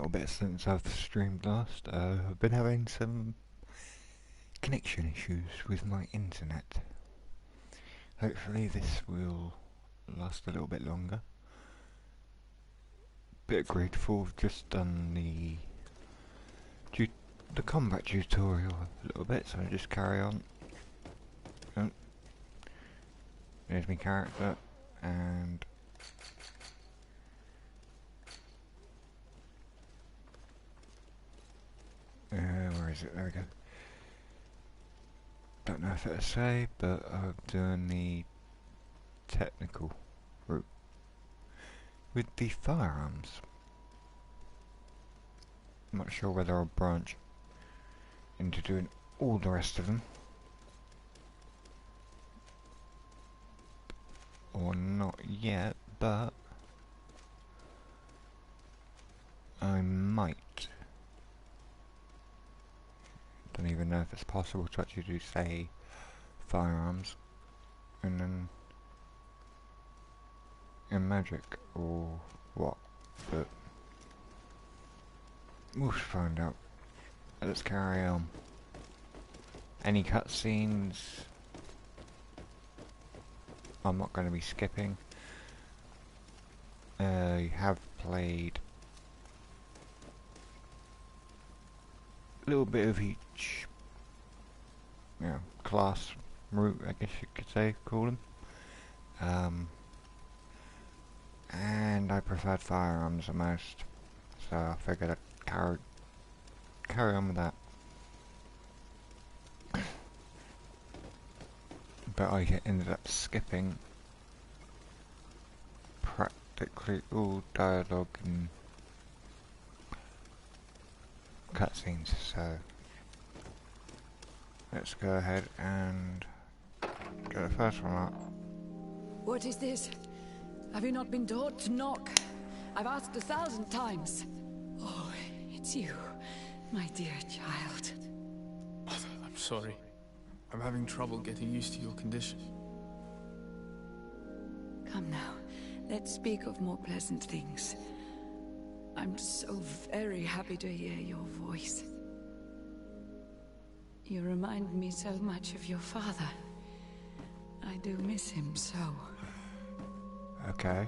little bit since I've streamed last. I've been having some connection issues with my internet. Hopefully this will last a little bit longer. Bit of Greedfall, I've just done the combat tutorial a little bit, so I'll just carry on. Oh. There's my character, and where is it? There we go. Don't know if it'll say, but I'm doing the technical route with the firearms. I'm not sure whether I'll branch into doing all the rest of them or not yet, but I might. Don't even know if it's possible to actually do, say, firearms and then in magic or what, but we'll find out. Let's carry on. Any cutscenes I'm not going to be skipping. You have played a little bit of each, class route, I guess you could say, call them. And I preferred firearms the most, so I figured I'd carry on with that. But I ended up skipping practically all dialogue and cutscenes, so let's go ahead and get the first one up. What is this? Have you not been taught to knock? I've asked 1,000 times. Oh, it's you, my dear child. Mother, I'm sorry. I'm having trouble getting used to your condition. Come now, let's speak of more pleasant things. I'm so very happy to hear your voice. You remind me so much of your father. I do miss him so. Okay.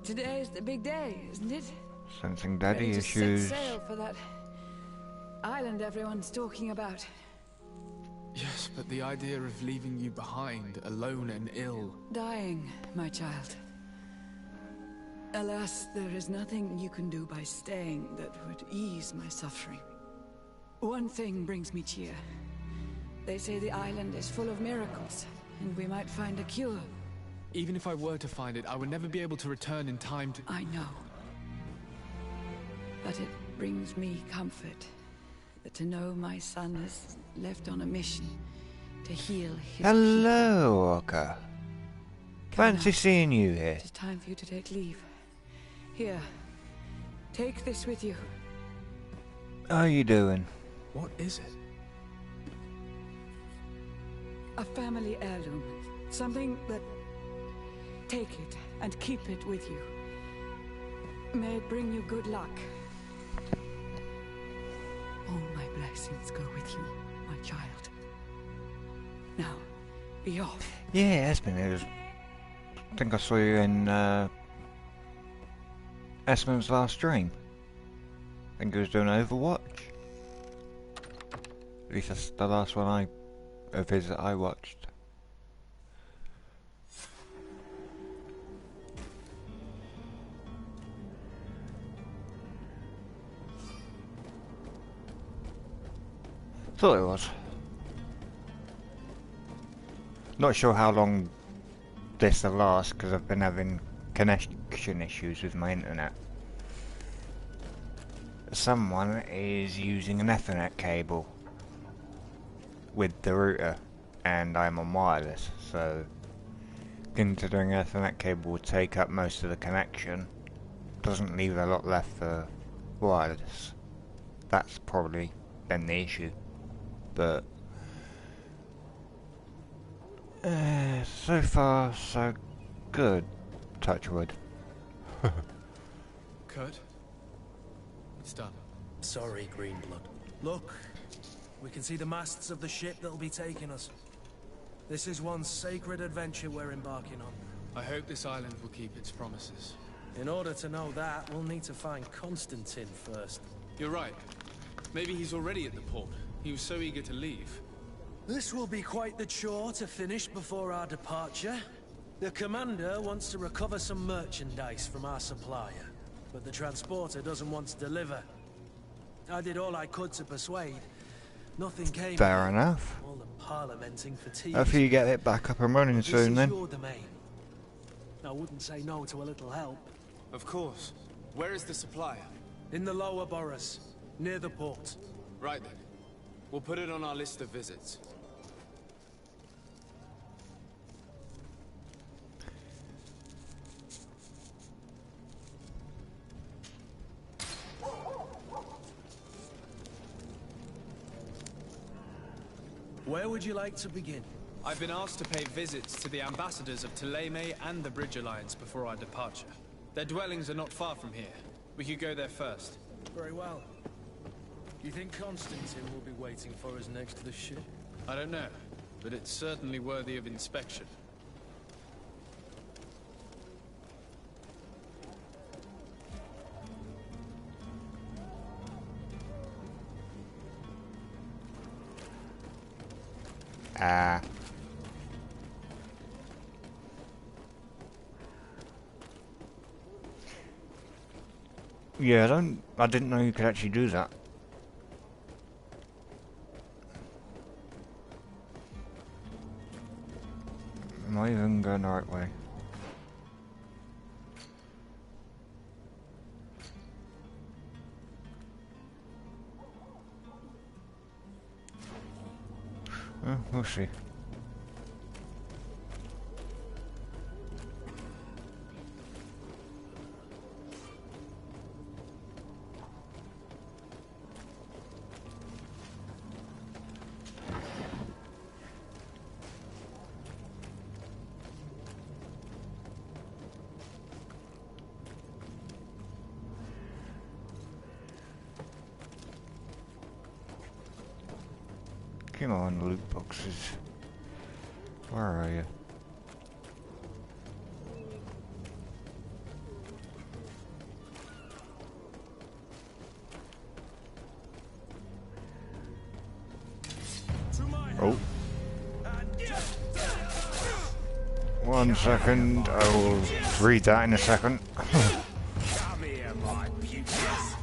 Today is the big day, isn't it? Sensing daddy Ready to issues. set sail for that island everyone's talking about. Yes, but the idea of leaving you behind, alone and ill... Dying, my child. Alas, there is nothing you can do by staying that would ease my suffering. One thing brings me cheer. They say the island is full of miracles, and we might find a cure. Even if I were to find it, I would never be able to return in time to... I know. But it brings me comfort to know my son is left on a mission to heal his Hello, Walker. Fancy seeing you here. It is time for you to take leave. Here, take this with you. How are you doing? What is it? A family heirloom. Something that... Take it and keep it with you. May it bring you good luck. All my blessings go with you, my child. Now, be off. Yeah, Espen, I think I saw you in Espen's last stream. I think he was doing Overwatch. At least that's the last one of his that I watched. Thought it was. Not sure how long this will last because I've been having connection issues with my internet. Someone is using an Ethernet cable with the router and I'm on wireless, so considering Ethernet cable would take up most of the connection, doesn't leave a lot left for wireless. That's probably been the issue. But so far so good, touch wood. Kurt? It's done. Sorry, Greenblood. Look, we can see the masts of the ship that'll be taking us. This is one sacred adventure we're embarking on. I hope this island will keep its promises. In order to know that, we'll need to find Constantine first. You're right. Maybe he's already at the port. He was so eager to leave. This will be quite the chore to finish before our departure. The commander wants to recover some merchandise from our supplier, but the transporter doesn't want to deliver. I did all I could to persuade. Nothing came. Fair enough. All the parliamenting fatigue. Hopefully you get it back up and running soon then. This is your domain. I wouldn't say no to a little help. Of course. Where is the supplier? In the lower boroughs, near the port. Right then. We'll put it on our list of visits. Where would you like to begin? I've been asked to pay visits to the ambassadors of Thélème and the Bridge Alliance before our departure. Their dwellings are not far from here. We could go there first. Very well. You think Constantine will be waiting for us next to the ship? I don't know, but it's certainly worthy of inspection. Yeah, I didn't know you could actually do that. Am I even going the right way? We'll see. Come on, loot boxes. Where are you? Oh. 1 second, I will read that in a second. Come here, my beauties.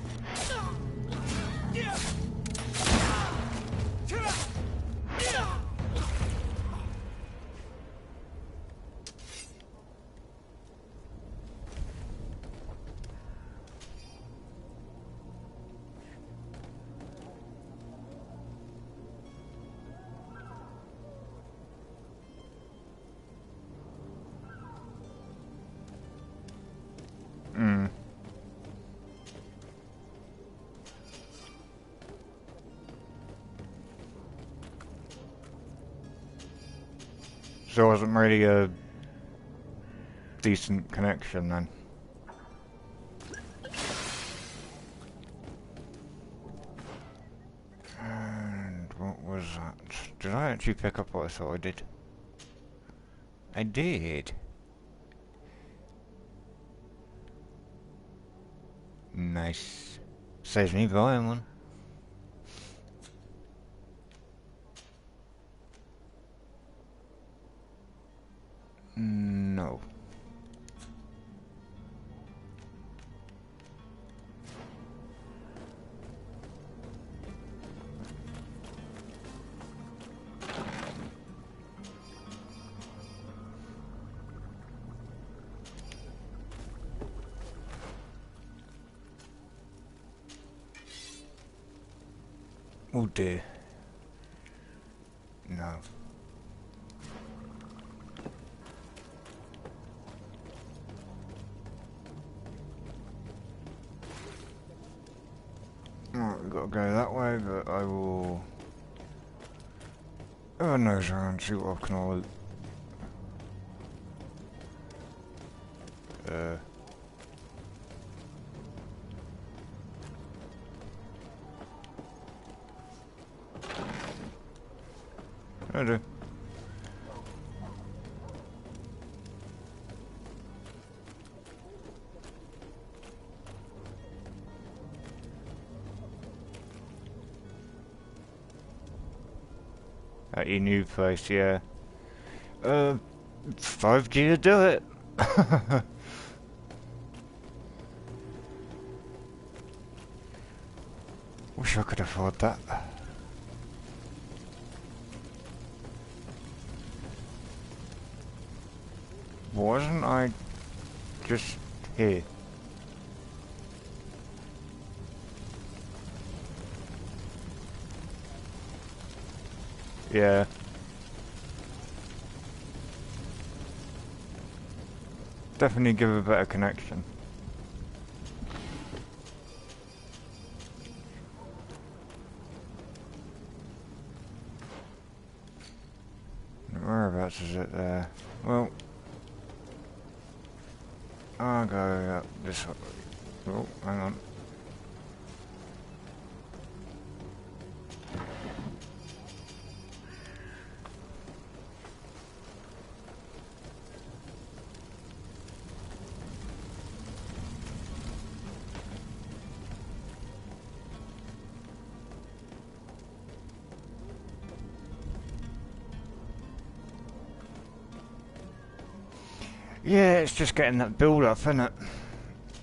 So it wasn't really a decent connection then. And what was that? Did I actually pick up what I thought I did? I did. Nice. Saves me buying one. No. Oh dear. No. Right, we've got to go that way, but I will have a nose around, see what I can loot. I do. At your new place, yeah. 5G to do it. Wish I could afford that. Wasn't I just here? Yeah. Definitely give a better connection. Whereabouts is it there? Well, I'll go up this way. Oh, hang on. Yeah, it's just getting that build up, isn't it?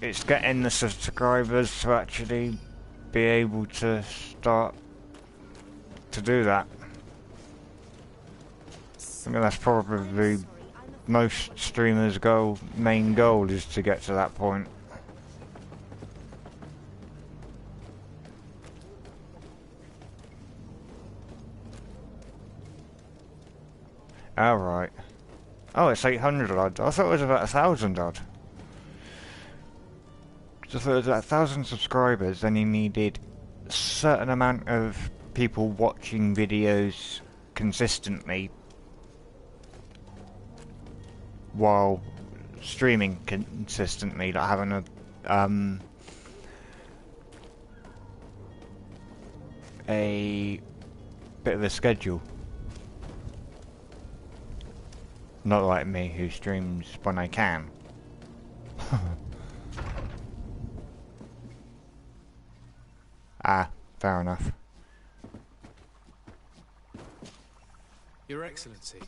It's getting the subscribers to actually be able to start to do that. I mean, that's probably most streamers' main goal is to get to that point. Alright. Oh, it's 800 odd. I thought it was about 1,000 odd. So if it was 1,000 subscribers, then you needed a certain amount of people watching videos consistently while streaming consistently, like having a bit of a schedule. Not like me, who streams when I can. Ah, fair enough. Your Excellency.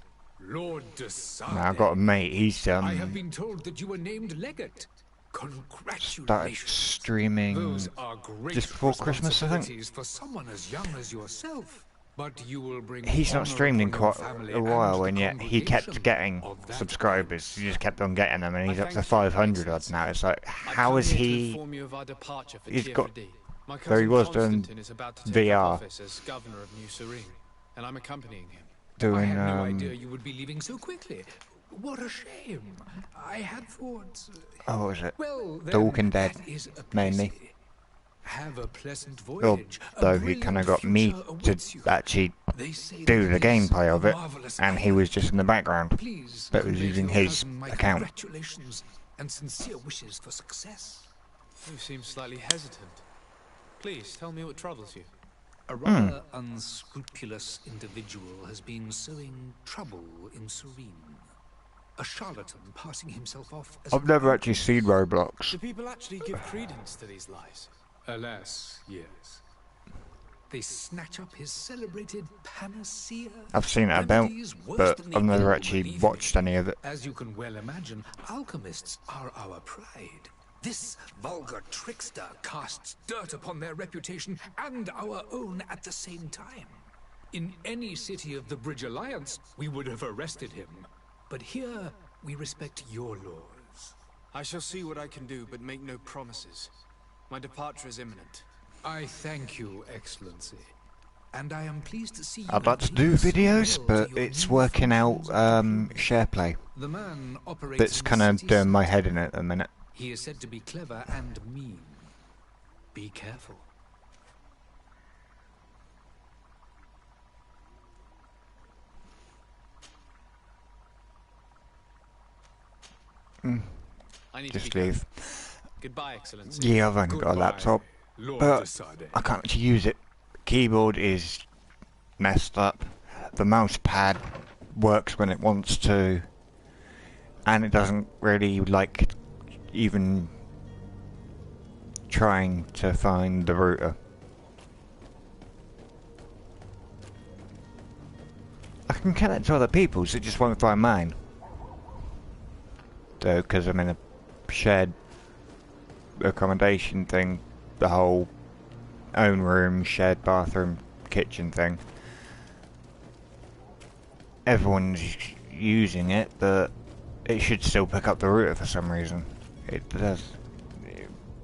Lord Desade. Now I've got a mate, he's I have been told that you were named legate. started Congratulations. streaming Those are great just before Christmas, I think. responsibilities for someone as young as yourself. But you will bring He's not honor streamed in upon your quite family a and while, the and yet he kept congregation getting of that subscribers. He just kept on getting them, and he's up to thank you, 500 odd Excellency. now. It's like, I've how come is here to he? inform you of our departure for He's Tier got. D. My There he cousin was doing Constantine is about to take up VR, office as governor of New Serene, and I'm accompanying him. I doing had no idea you would be leaving so quickly. What a shame. I had thought. oh, what was it? Well, The Walking Dead, that is a mainly. pity. Have a pleasant voyage. Although he kind of got me to actually do the gameplay of it, and he was just in the background, Please but was convey to using your his cousin my account. Congratulations and sincere wishes for success. You seem slightly hesitant. Please, tell me what troubles you. A rather unscrupulous individual has been sowing trouble in Serene. A charlatan passing himself off as I've never actually seen Roblox. Do people actually give credence to these lies? Alas, yes. They snatch up his celebrated panacea. I've seen it about, remedies worse but than the I've never ill actually believing. watched any of it. As you can well imagine, alchemists are our pride. This vulgar trickster casts dirt upon their reputation and our own at the same time. In any city of the Bridge Alliance, we would have arrested him. But here, we respect your laws. I shall see what I can do, but make no promises. My departure is imminent. I thank you, Excellency. And I am pleased to see you I'd like to have do been so videos, well but to your it's new working out functions. SharePlay. The man operates That's in the kind of city doing my centre. head in at the minute. He is said to be clever and mean. Be careful. I need Just to be going. leave. Goodbye, Excellency. Yeah, I've only got a Goodbye, laptop, Lord but Desade. I can't actually use it. Keyboard is messed up. the mouse pad works when it wants to, and it doesn't really like even trying to find the router. I can connect to other people's, it just won't find mine. So, because I'm in a shared accommodation thing, the whole own room, shared bathroom, kitchen thing. Everyone's using it, but it should still pick up the router for some reason. It does.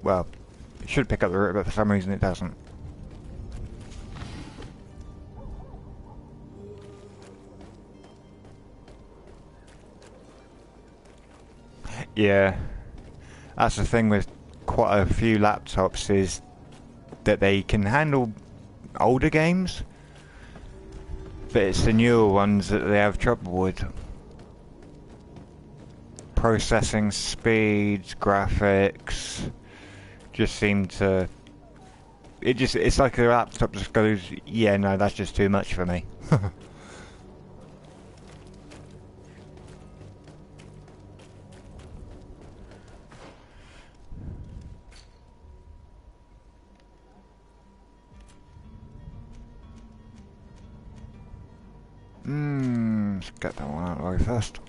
Well, it should pick up the router, but for some reason it doesn't. Yeah, that's the thing with quite a few laptops, is that they can handle older games, but it's the newer ones that they have trouble with. Processing speeds, graphics, just seem to... It's like the laptop just goes, yeah, no, that's just too much for me. Let's get that one out of the way first.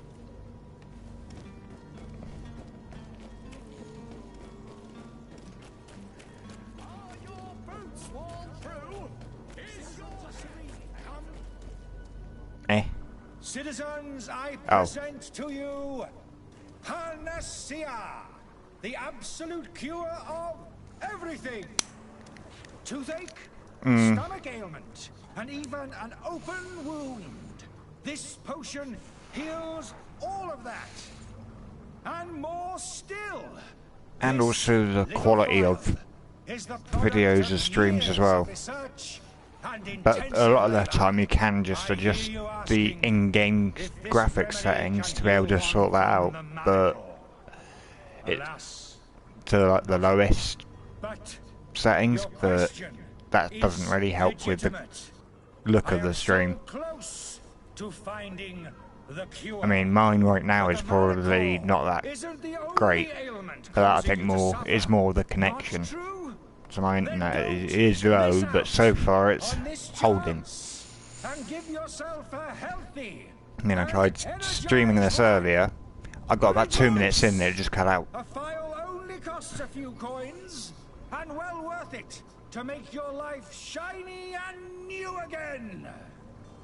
Citizens, I present to you Panacea, the absolute cure of everything. Toothache, stomach ailment, and even an open wound. This potion heals all of that. And more still. And also the quality of videos and streams as well. But a lot of the time you can just adjust the in-game graphics settings to be able to sort that out, but it's to like the lowest settings, but that doesn't really help with the look of the stream. I mean, mine right now is probably not that great, but I think is more the connection. So my internet is low, but so far it's holding. I mean, I tried streaming this earlier. I got about 2 minutes in there, it just cut out. A file only costs a few coins, and well worth it to make your life shiny and new again.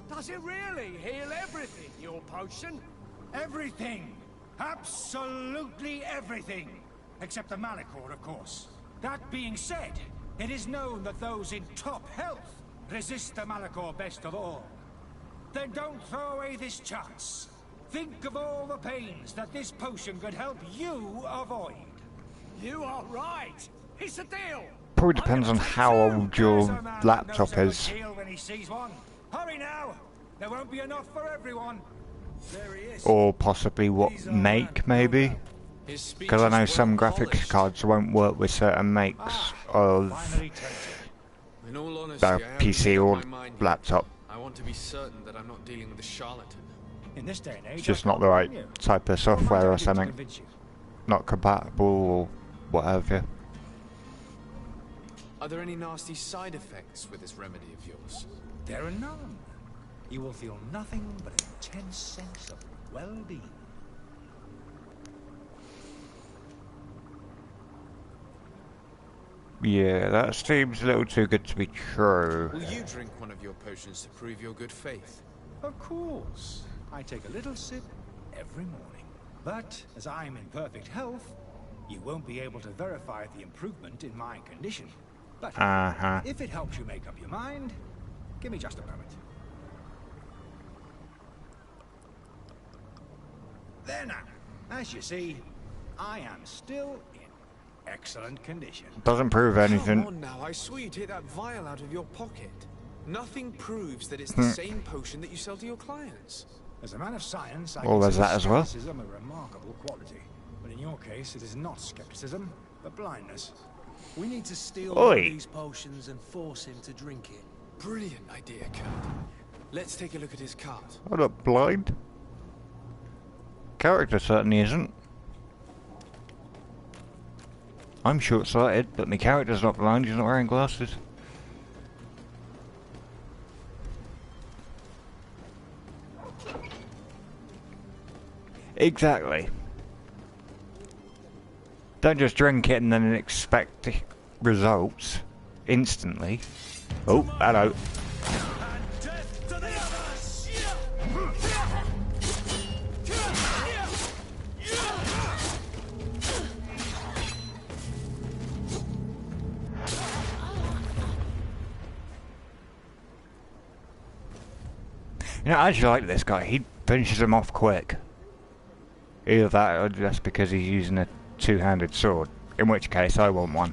Does it really heal everything, your potion? Everything. Absolutely everything. Except the Malachor, of course. That being said, it is known that those in top health resist the Malachor best of all. Then don't throw away this chance. Think of all the pains that this potion could help you avoid. You are right. It's a deal. Probably depends on how old your laptop is. When he sees one. Hurry now. There won't be enough for everyone. There he is. Or possibly what make, maybe? Because I know some graphics cards won't work with certain makes of PC or laptop. I want to be certain that I'm not dealing with a charlatan. In this day and age, It's just not the right type of software or something. Not compatible or what have you. Are there any nasty side effects with this remedy of yours? There are none. You will feel nothing but an intense sense of well-being. Yeah, that seems a little too good to be true. Will you drink one of your potions to prove your good faith? Of course. I take a little sip every morning. But as I'm in perfect health, you won't be able to verify the improvement in my condition. But if it helps you make up your mind, give me just a moment. There now. As you see, I am still in excellent condition. Doesn't prove anything. Come on now, I swear you take that vial out of your pocket. Nothing proves that it's the same potion that you sell to your clients. As a man of science, I there's that as well. skepticism a remarkable quality. But in your case, it is not skepticism, but blindness. We need to steal Oi. one of these potions and force him to drink it. Brilliant idea, Kurt. Let's take a look at his cart. I'm not blind. Character certainly isn't. I'm short-sighted, but my character's not blind, he's not wearing glasses. Exactly. Don't just drink it and then expect the results instantly. Oh, hello. You know, I actually like this guy. He finishes him off quick. Either that or just because he's using a two-handed sword. In which case, I want one.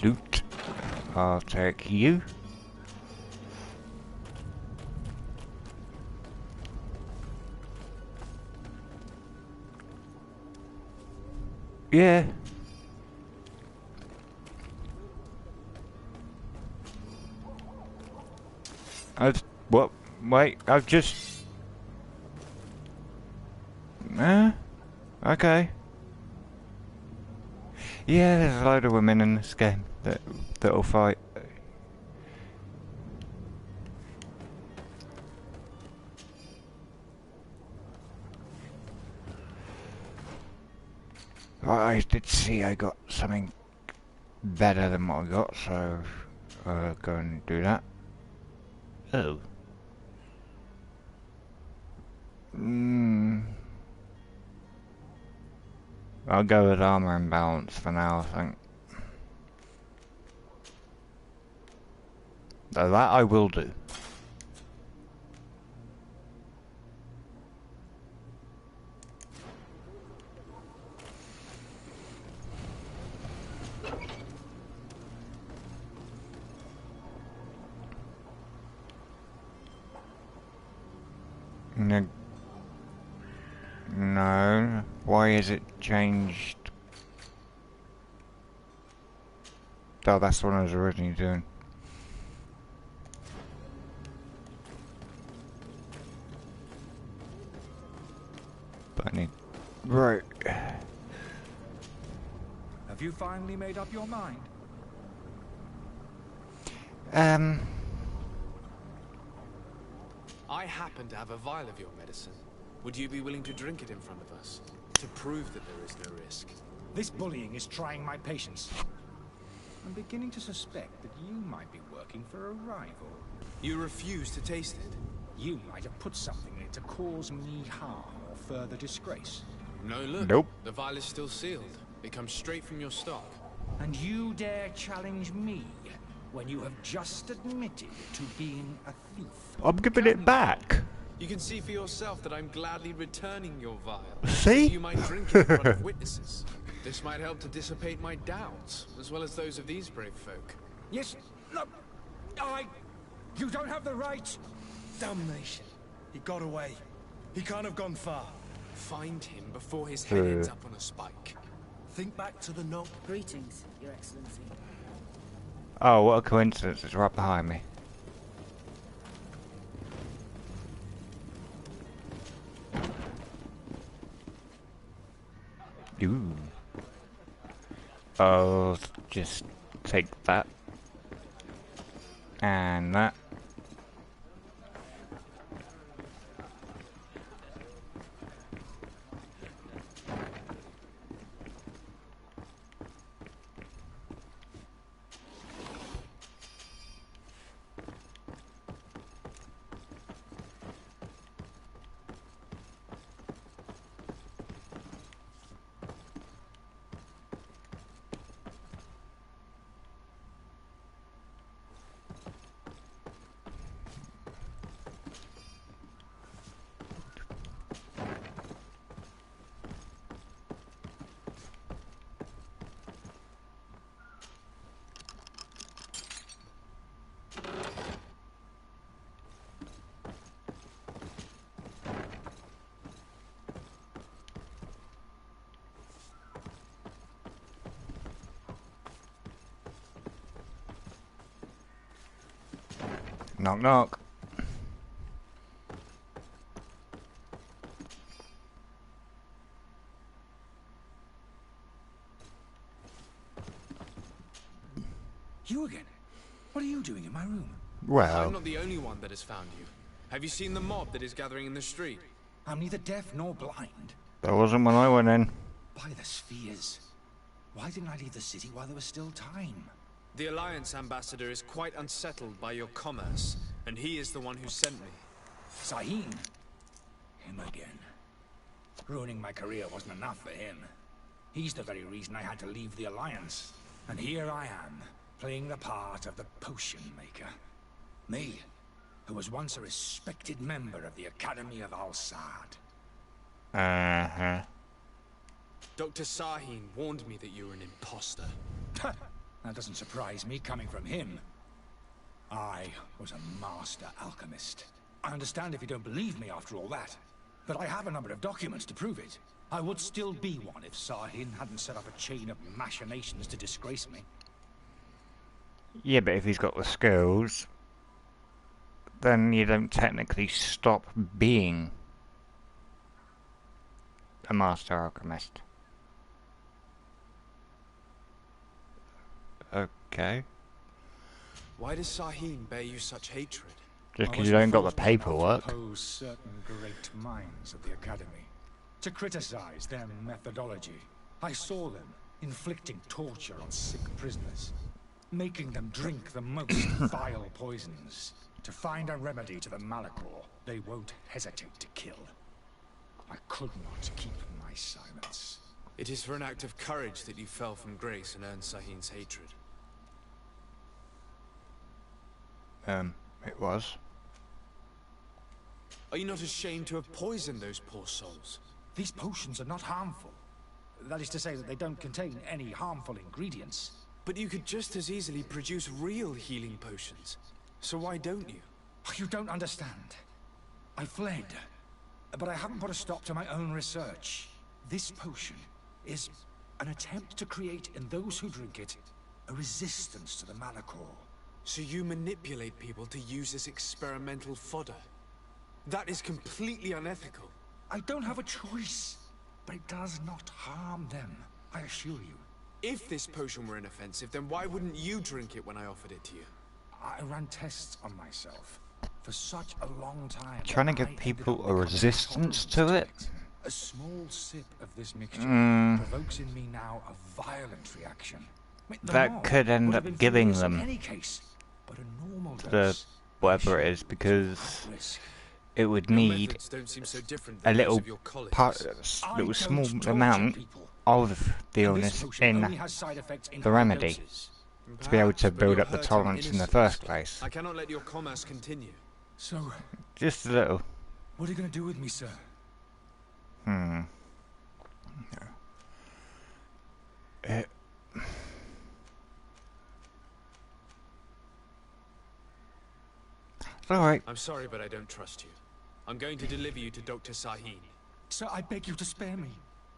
Loot. I'll take you. Yeah. What? Wait, I've just... okay. Yeah, there's a load of women in this game that'll fight. I did see I got something better than what I got, so I'll go and do that. Oh. I'll go with armor and balance for now, I think. Though that I will do. No. Why is it changed? Oh, that's what I was originally doing. But I need... Right. Have you finally made up your mind? I happen to have a vial of your medicine. Would you be willing to drink it in front of us? To prove that there is no risk? This bullying is trying my patience. I'm beginning to suspect that you might be working for a rival. You refuse to taste it? You might have put something in it to cause me harm or further disgrace. No, look. Nope. The vial is still sealed. It comes straight from your stock. And you dare challenge me when you have just admitted to being a thief? I'm giving it back. You can see for yourself that I'm gladly returning your vial. See? You might drink it in front of witnesses. This might help to dissipate my doubts, as well as those of these brave folk. Yes, no, you don't have the right. Damnation. He got away. He can't have gone far. Find him before his head ends up on a spike. Think back to the note. Greetings, Your Excellency. Oh, what a coincidence. It's right behind me. Ooh. I'll just take that. And that. Knock knock. You again? What are you doing in my room? Well, I'm not the only one that has found you. Have you seen the mob that is gathering in the street? I'm neither deaf nor blind. that wasn't when I went in. By the spheres. Why didn't I leave the city while there was still time? The Alliance ambassador is quite unsettled by your commerce, and he is the one who sent me. Saheen? Him again. Ruining my career wasn't enough for him. He's the very reason I had to leave the Alliance. And here I am, playing the part of the potion maker. Me, who was once a respected member of the Academy of Al-Sad. Uh-huh. Dr. Saheen warned me that you were an imposter. That doesn't surprise me coming from him. I was a master alchemist. I understand if you don't believe me after all that, but I have a number of documents to prove it. I would still be one if Saheen hadn't set up a chain of machinations to disgrace me. Yeah, but if he's got the skills, then you don't technically stop being a master alchemist. Okay. Why does Saheen bear you such hatred? Just because you don't got the paperwork. To oppose certain great minds of the Academy, to criticize their methodology. I saw them inflicting torture on sick prisoners, making them drink the most vile poisons. To find a remedy to the Malachor, they won't hesitate to kill. I could not keep my silence. It is for an act of courage that you fell from grace and earned Saheen's hatred. It was. Are you not ashamed to have poisoned those poor souls? These potions are not harmful. That is to say that they don't contain any harmful ingredients. But you could just as easily produce real healing potions. So why don't you? You don't understand. I fled, but I haven't put a stop to my own research. This potion is an attempt to create in those who drink it a resistance to the Malachor. So you manipulate people to use as experimental fodder? That is completely unethical. I don't have a choice, but it does not harm them, I assure you. If this potion were inoffensive, then why wouldn't you drink it when I offered it to you? I ran tests on myself for such a long time. Trying to give people a resistance to it? A small sip of this mixture provokes in me now a violent reaction. That could end up giving them in any case, but a normal the dose, whatever it is, because risk. it would Your need methods don't seem so different a than those little of your colleagues. little I small don't torture amount people. of the And this illness potion only in has side effects in the high remedy doses. to be able to Perhaps, but build you're up the hurting tolerance in the innocents. first place. I cannot let your commerce continue. So, Just a little. what are you going to do with me, sir? It's alright. I'm sorry, but I don't trust you. I'm going to deliver you to Dr. Saheen. Sir, I beg you to spare me.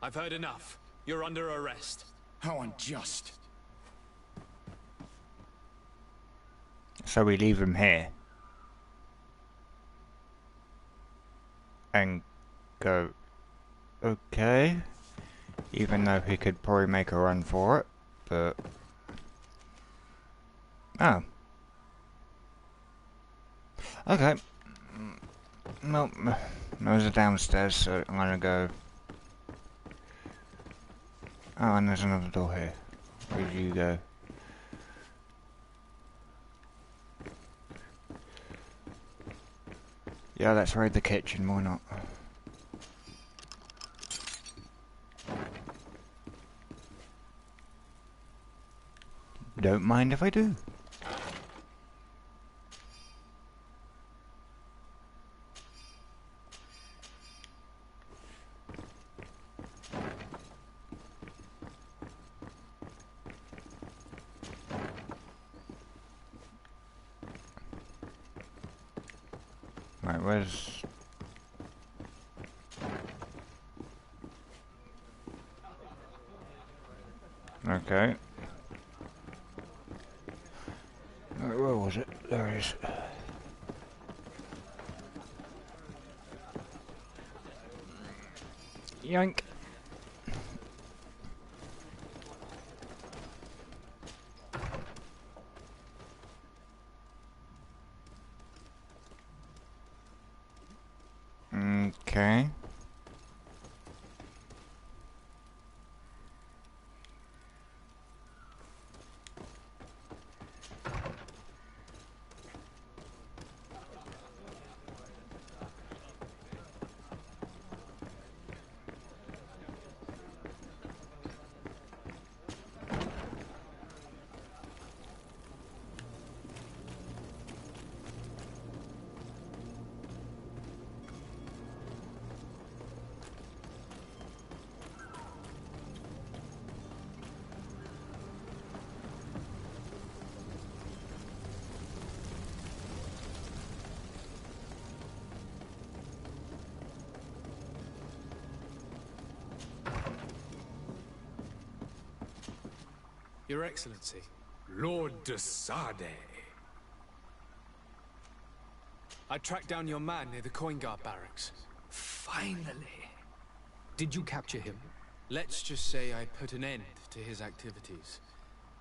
I've heard enough. You're under arrest. How unjust. So we leave him here. And go, okay. Even though he could probably make a run for it, but... Oh. Okay. Nope. Those are downstairs, so I'm gonna go... Oh, and there's another door here. Where do you go? Yeah, let's raid the kitchen, why not? Don't mind if I do. Right, where's... Okay. Where was it? There it is. Yoink. Okay. Your Excellency. Lord de Sade. I tracked down your man near the Coin Guard barracks. Finally. Did you capture him? Let's just say I put an end to his activities.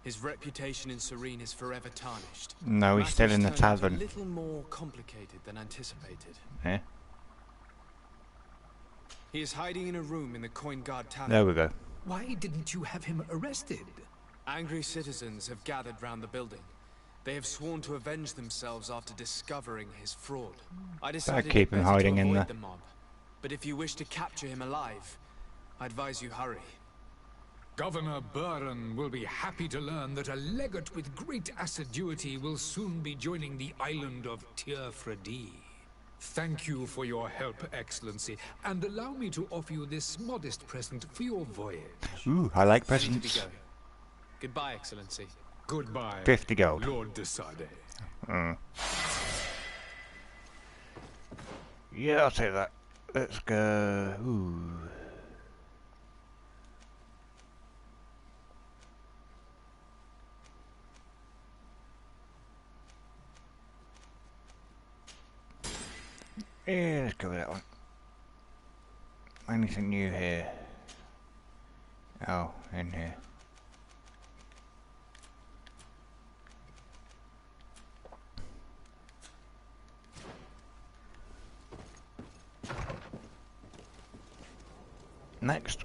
His reputation in Serene is forever tarnished. No, he's still in the Matters turned out tavern. a little more complicated than anticipated. Yeah. He is hiding in a room in the Coin Guard tavern. There we go. Why didn't you have him arrested? Angry citizens have gathered round the building. They have sworn to avenge themselves after discovering his fraud. I decided keep him it better hiding to in avoid there. the mob. But if you wish to capture him alive, I advise you hurry. Governor Buren will be happy to learn that a legate with great assiduity will soon be joining the island of Tir-Fredi. Thank you for your help, Excellency, and allow me to offer you this modest present for your voyage. Ooh, I like I need to be presents. going. Goodbye, Excellency. Goodbye, 50 gold. Lord de Sade. Yeah, I'll take that. Let's go. Ooh. Yeah, let's go with that one. Anything new here? Oh, in here. Next.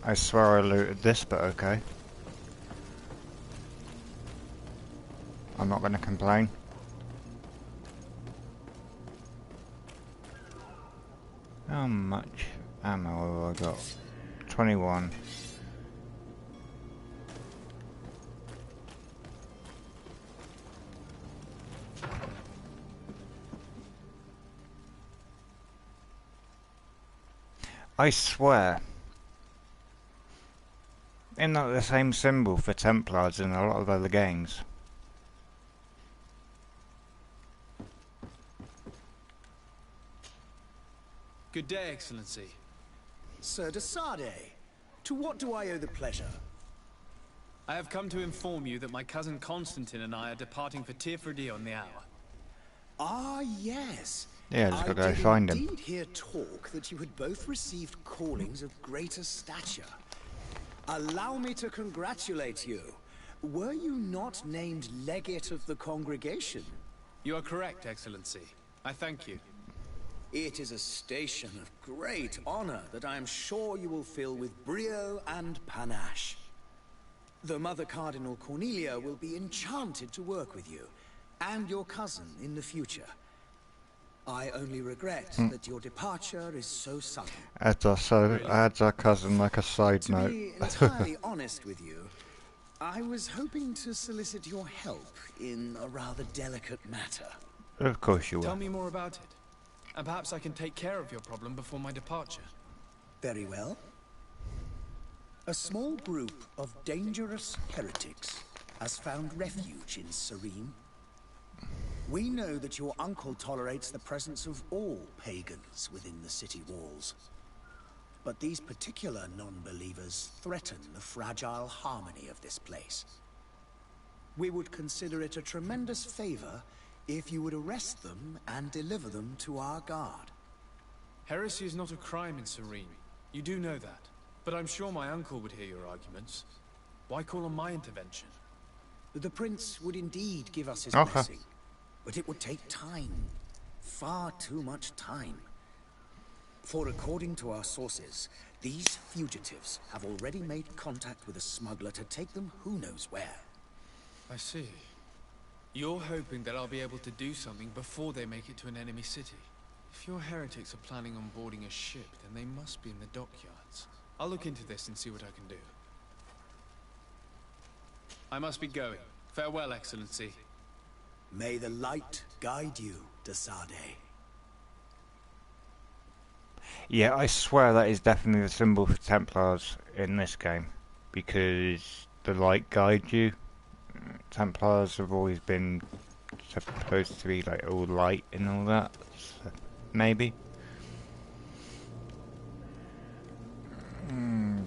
I swear I looted this, but okay. I'm not going to complain. How much ammo have I got? 21. I swear. Isn't that the same symbol for Templars in a lot of other games? Good day, Excellency. Sir de Sade, to what do I owe the pleasure? I have come to inform you that my cousin Constantine and I are departing for Tir-Fredi on the hour. Ah, yes. Yeah, just gotta I go did find him. indeed hear talk that you had both received callings of greater stature. Allow me to congratulate you. Were you not named legate of the congregation? You are correct, Excellency. I thank you. It is a station of great honor that I am sure you will fill with brio and panache. The Mother Cardinal Cornelia will be enchanted to work with you, and your cousin in the future. I only regret that your departure is so sudden. Adds our cousin like a side To note. be entirely honest with you, I was hoping to solicit your help in a rather delicate matter. Of course you Tell will. me more about it. And perhaps I can take care of your problem before my departure. Very well. A small group of dangerous heretics has found refuge in Serene. We know that your uncle tolerates the presence of all pagans within the city walls. but these particular non-believers threaten the fragile harmony of this place. We would consider it a tremendous favor if you would arrest them and deliver them to our guard. Heresy is not a crime in Serene. You do know that. But I'm sure my uncle would hear your arguments. Why call on my intervention? The prince would indeed give us his blessing, but it would take time. Far too much time. For according to our sources, these fugitives have already made contact with a smuggler to take them who knows where. I see. You're hoping that I'll be able to do something before they make it to an enemy city. If your heretics are planning on boarding a ship, then they must be in the dockyards. I'll look into this and see what I can do. I must be going. Farewell, Excellency. May the light guide you, Desade. Yeah, I swear that is definitely the symbol for Templars in this game, because the light guides you. Templars have always been supposed to be like all light and all that, so maybe.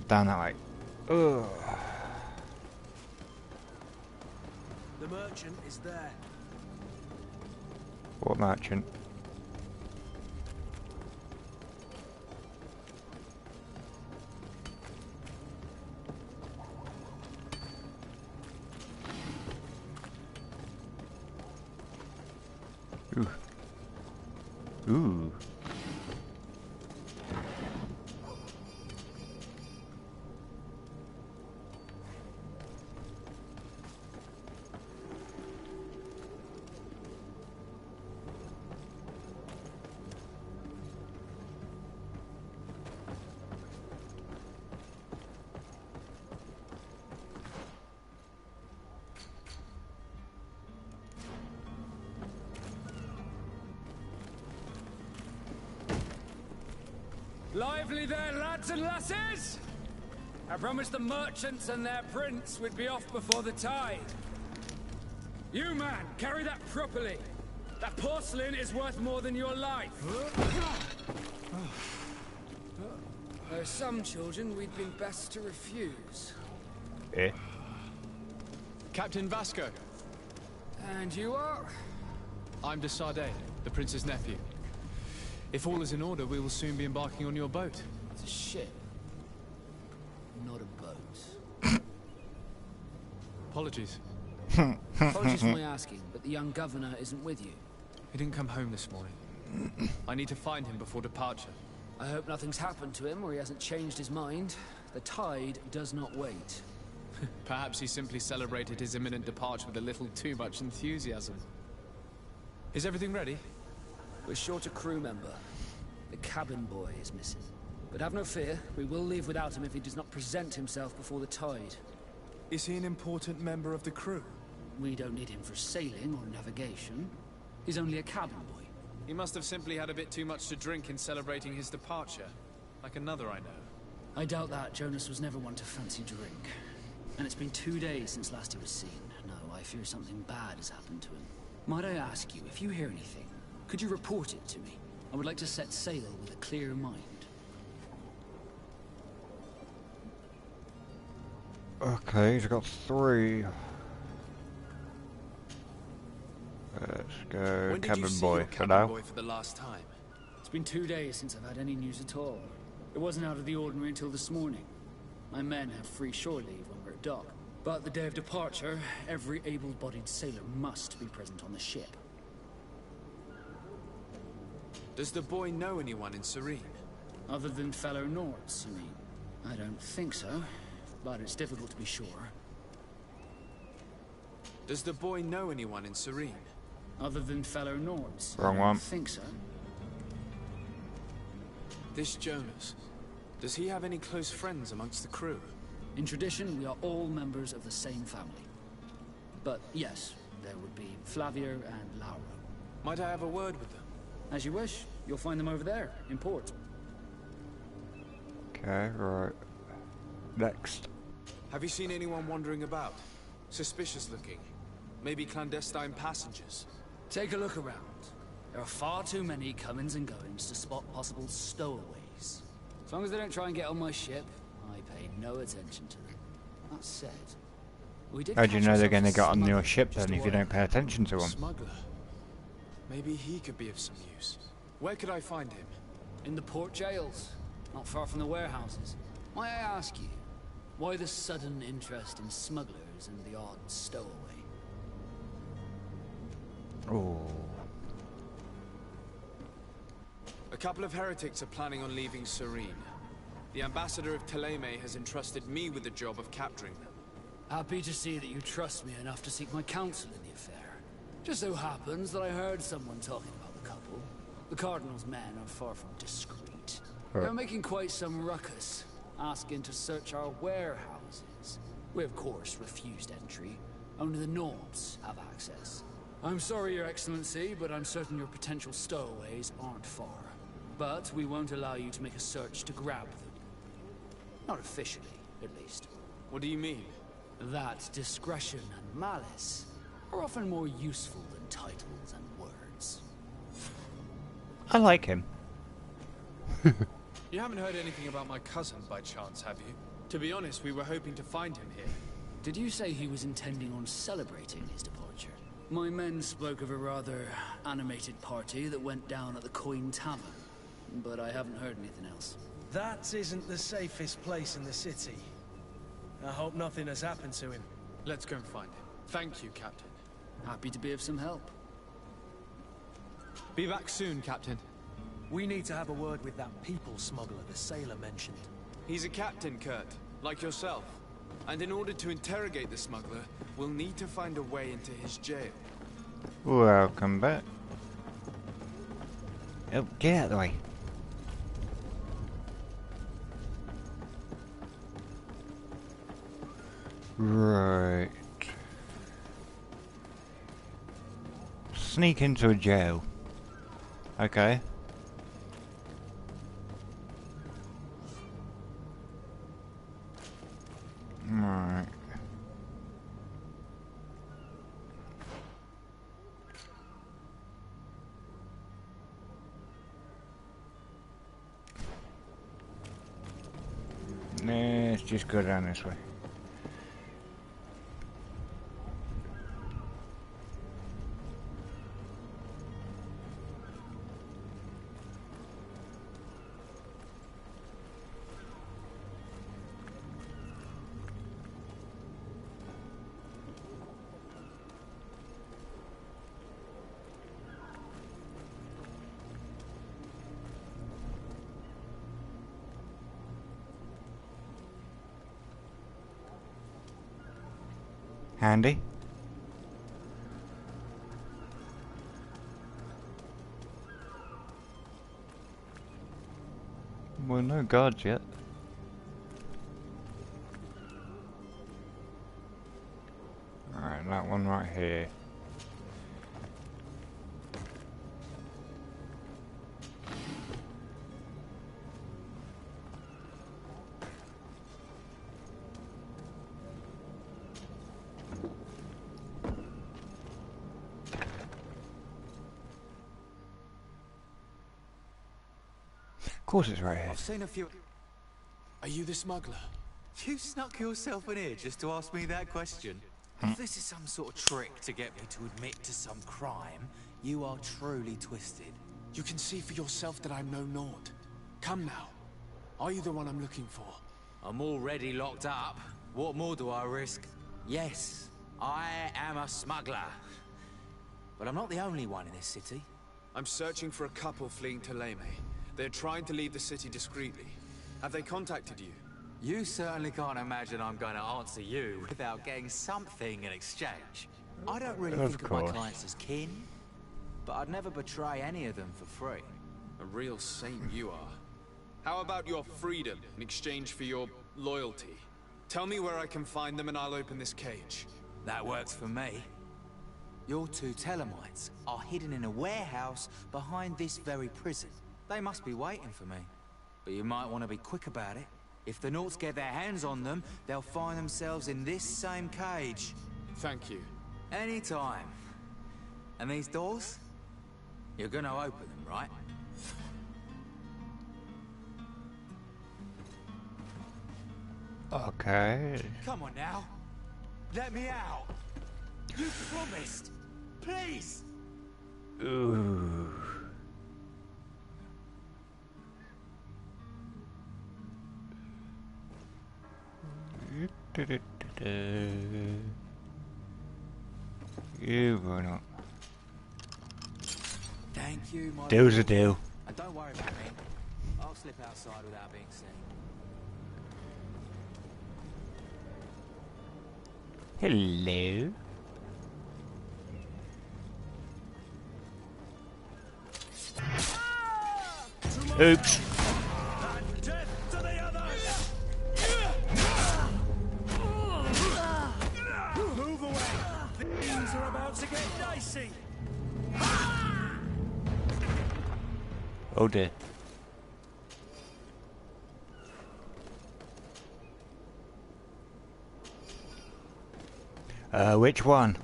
Down that way. Ugh. The merchant is there. What merchant? Ooh. Ooh. Lively there, lads and lasses! I promised the merchants and their prince we'd be off before the tide. You, man, carry that properly. That porcelain is worth more than your life. There are some children we'd been best to refuse. Eh? Captain Vasco. And you are? I'm Desade, the prince's nephew. If all is in order, we will soon be embarking on your boat. It's a ship, not a boat. Apologies. Apologies for my asking, but the young governor isn't with you. He didn't come home this morning. I need to find him before departure. I hope nothing's happened to him or he hasn't changed his mind. The tide does not wait. Perhaps he simply celebrated his imminent departure with a little too much enthusiasm. Is everything ready? We're short a crew member. The cabin boy is missing. But have no fear, we will leave without him if he does not present himself before the tide. Is he an important member of the crew? We don't need him for sailing or navigation. He's only a cabin boy. He must have simply had a bit too much to drink in celebrating his departure. Like another I know. I doubt that. Jonas was never one to fancy drink. And it's been 2 days since last he was seen. No, I fear something bad has happened to him. Might I ask you, if you hear anything, could you report it to me? I would like to set sail with a clear mind. Okay, he's got 3. Let's go When did you cabin see boy your for cabin now. boy for the last time? It's been 2 days since I've had any news at all. It wasn't out of the ordinary until this morning. My men have free shore leave when we're at dock. But the day of departure, every able-bodied sailor must be present on the ship. Does the boy know anyone in Serene? Other than fellow Nords, you mean? I don't think so, but it's difficult to be sure. Does the boy know anyone in Serene? Other than fellow Nords? Wrong I one. don't think so. This Jonas, does he have any close friends amongst the crew? In tradition, we are all members of the same family. But yes, there would be Flavia and Laura. Might I have a word with them? As you wish. You'll find them over there, in port. Okay, right. Next. Have you seen anyone wandering about? Suspicious looking. Maybe clandestine passengers? Take a look around. There are far too many comings and goings to spot possible stowaways. As long as they don't try and get on my ship, I pay no attention to them. That said, we did How do you know they're going to catch get on your ourselves a ship smuggler then if you just a don't pay attention to them? Smuggler. Maybe he could be of some use. Where could I find him? in the port jails, not far from the warehouses. May I ask you, why the sudden interest in smugglers and the odd stowaway? Oh. A couple of heretics are planning on leaving Serene. The ambassador of Teleme has entrusted me with the job of capturing them. Happy to see that you trust me enough to seek my counsel in the affair. Just so happens that I heard someone talking about the couple. The Cardinal's men are far from discreet. They're making quite some ruckus, asking to search our warehouses. We of course refused entry. Only the Norbs have access. I'm sorry, Your Excellency, but I'm certain your potential stowaways aren't far. But we won't allow you to make a search to grab them. Not officially, at least. What do you mean? That discretion and malice are often more useful than titles and words. I like him. You haven't heard anything about my cousin by chance, have you? To be honest, we were hoping to find him here. Did you say he was intending on celebrating his departure? My men spoke of a rather animated party that went down at the Coin Tavern, but I haven't heard anything else. That isn't the safest place in the city. I hope nothing has happened to him. Let's go and find him. Thank you, Captain. Happy to be of some help. Be back soon, Captain. We need to have a word with that people smuggler the sailor mentioned. He's a captain, Kurt, like yourself. And in order to interrogate the smuggler, we'll need to find a way into his jail. Welcome back. Oh, get out of the way. Right. Sneak into a jail. Okay. Right. Let's just go down this way. Handy. Well, no guards yet. Alright, that one right here. Of course it's right here. I've seen a few... Are you the smuggler? You snuck yourself in here just to ask me that question? If this is some sort of trick to get me to admit to some crime, you are truly twisted. You can see for yourself that I'm no Nord. Come now. Are you the one I'm looking for? I'm already locked up. What more do I risk? Yes, I am a smuggler. But I'm not the only one in this city. I'm searching for a couple fleeing to Leme. They're trying to leave the city discreetly. Have they contacted you? You certainly can't imagine I'm going to answer you without getting something in exchange. I don't really think of my clients as kin, but I'd never betray any of them for free. A real saint you are. How about your freedom in exchange for your loyalty? Tell me where I can find them and I'll open this cage. That works for me. Your two Telemites are hidden in a warehouse behind this very prison. They must be waiting for me. But you might want to be quick about it. If the Nauts get their hands on them, they'll find themselves in this same cage. Thank you. Anytime. And these doors? You're gonna open them, right? Okay. Come on now. Let me out. You promised. Please. Ooh. You run up. Thank you, my Deal's a lord. deal. And don't worry about me. I'll slip outside without being seen. Hello. Oops. And death to the others! Move away! Things are about to get dicey! Oh dear. Which one?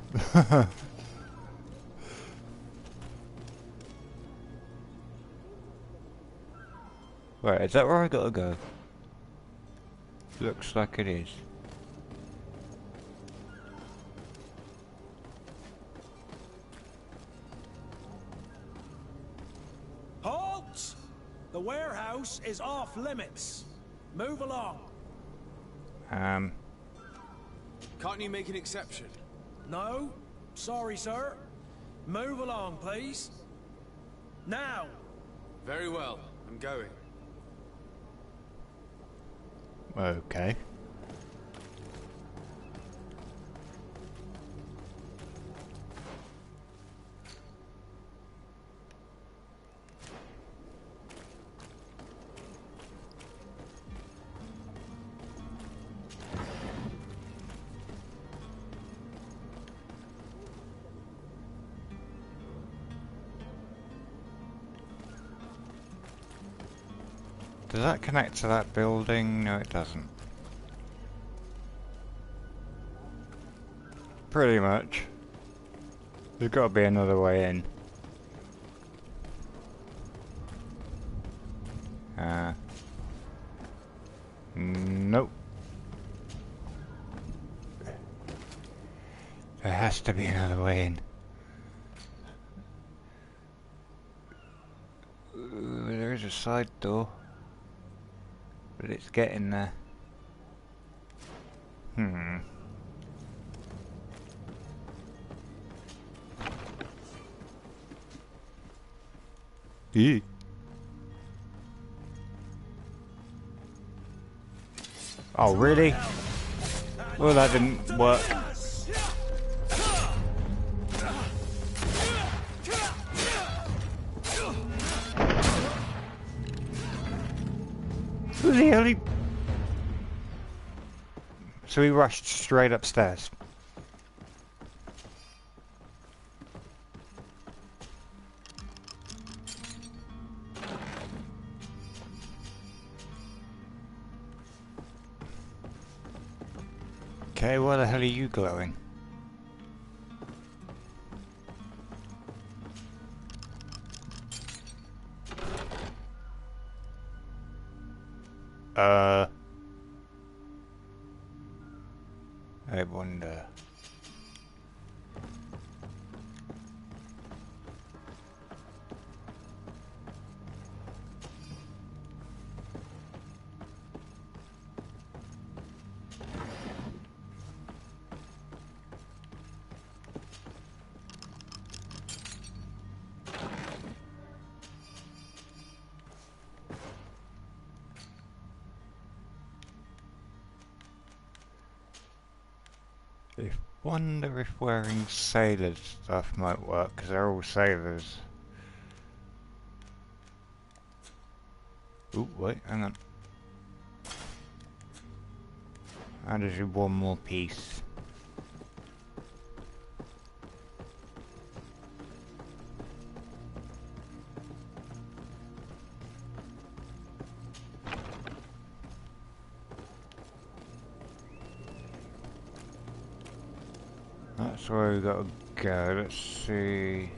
Right, is that where I gotta go? Looks like it is. Halt! The warehouse is off limits. Move along. Can't you make an exception? No? Sorry, sir. Move along, please. Now! Very well. I'm going. Okay. Does that connect to that building? No, it doesn't. Pretty much. There's got to be another way in. Nope. There has to be another way in. There's a side door. But it's getting there. Yeah. Oh, really? Well, that didn't work. Who the hell he... So he rushed straight upstairs. Okay, where the hell are you glowing? I wonder. I wonder if wearing sailor stuff might work, because they're all sailors. Ooh, wait, hang on. I'll just do one more piece. That's where we gotta go. Let's see.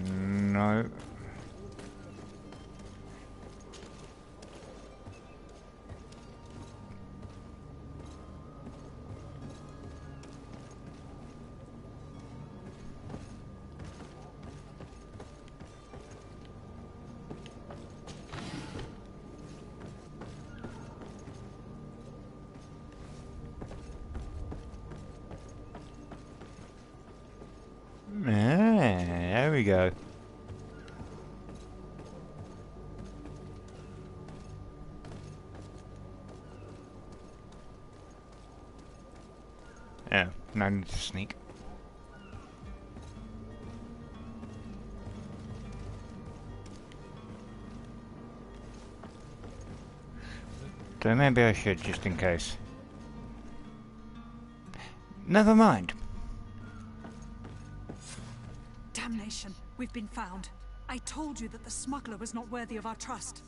No. we go. Yeah, no need to sneak. So maybe I should, just in case. Never mind. Damnation, we've been found. I told you that the smuggler was not worthy of our trust.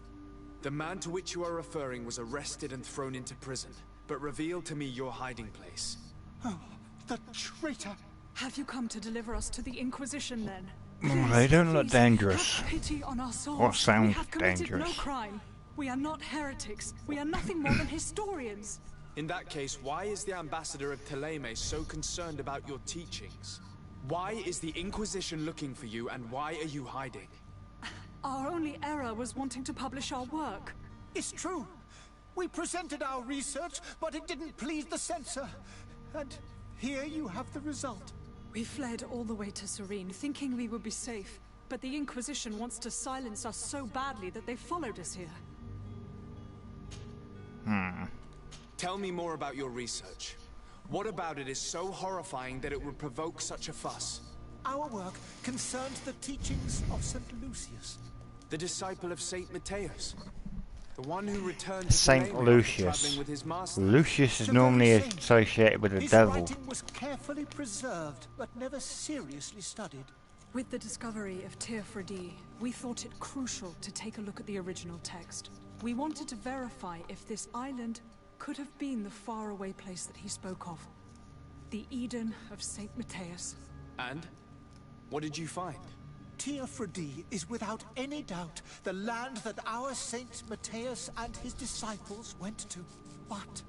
The man to which you are referring was arrested and thrown into prison, but revealed to me your hiding place. Oh, the traitor! Have you come to deliver us to the Inquisition then? Well, they don't look Please, dangerous. have pity on our souls. Or sound we have committed dangerous. no crime. We are not heretics. We are nothing more than historians. In that case, why is the ambassador of Teleme so concerned about your teachings? Why is the Inquisition looking for you, and why are you hiding? Our only error was wanting to publish our work. It's true. We presented our research, but it didn't please the censor. And here you have the result. We fled all the way to Serene, thinking we would be safe. But the Inquisition wants to silence us so badly that they followed us here. Tell me more about your research. What about it is so horrifying that it would provoke such a fuss? Our work concerns the teachings of St. Lucius. The disciple of Saint Matthias. The one who returned to Saint Teleme after Lucius. traveling with his master. Lucius is The normally very same. associated with the His devil. writing was carefully preserved, but never seriously studied. With the discovery of Teofredi, we thought it crucial to take a look at the original text. We wanted to verify if this island could have been the faraway place that he spoke of. The Eden of Saint Matthias. And? What did you find? Teofredi is without any doubt the land that our Saint Matthias and his disciples went to. But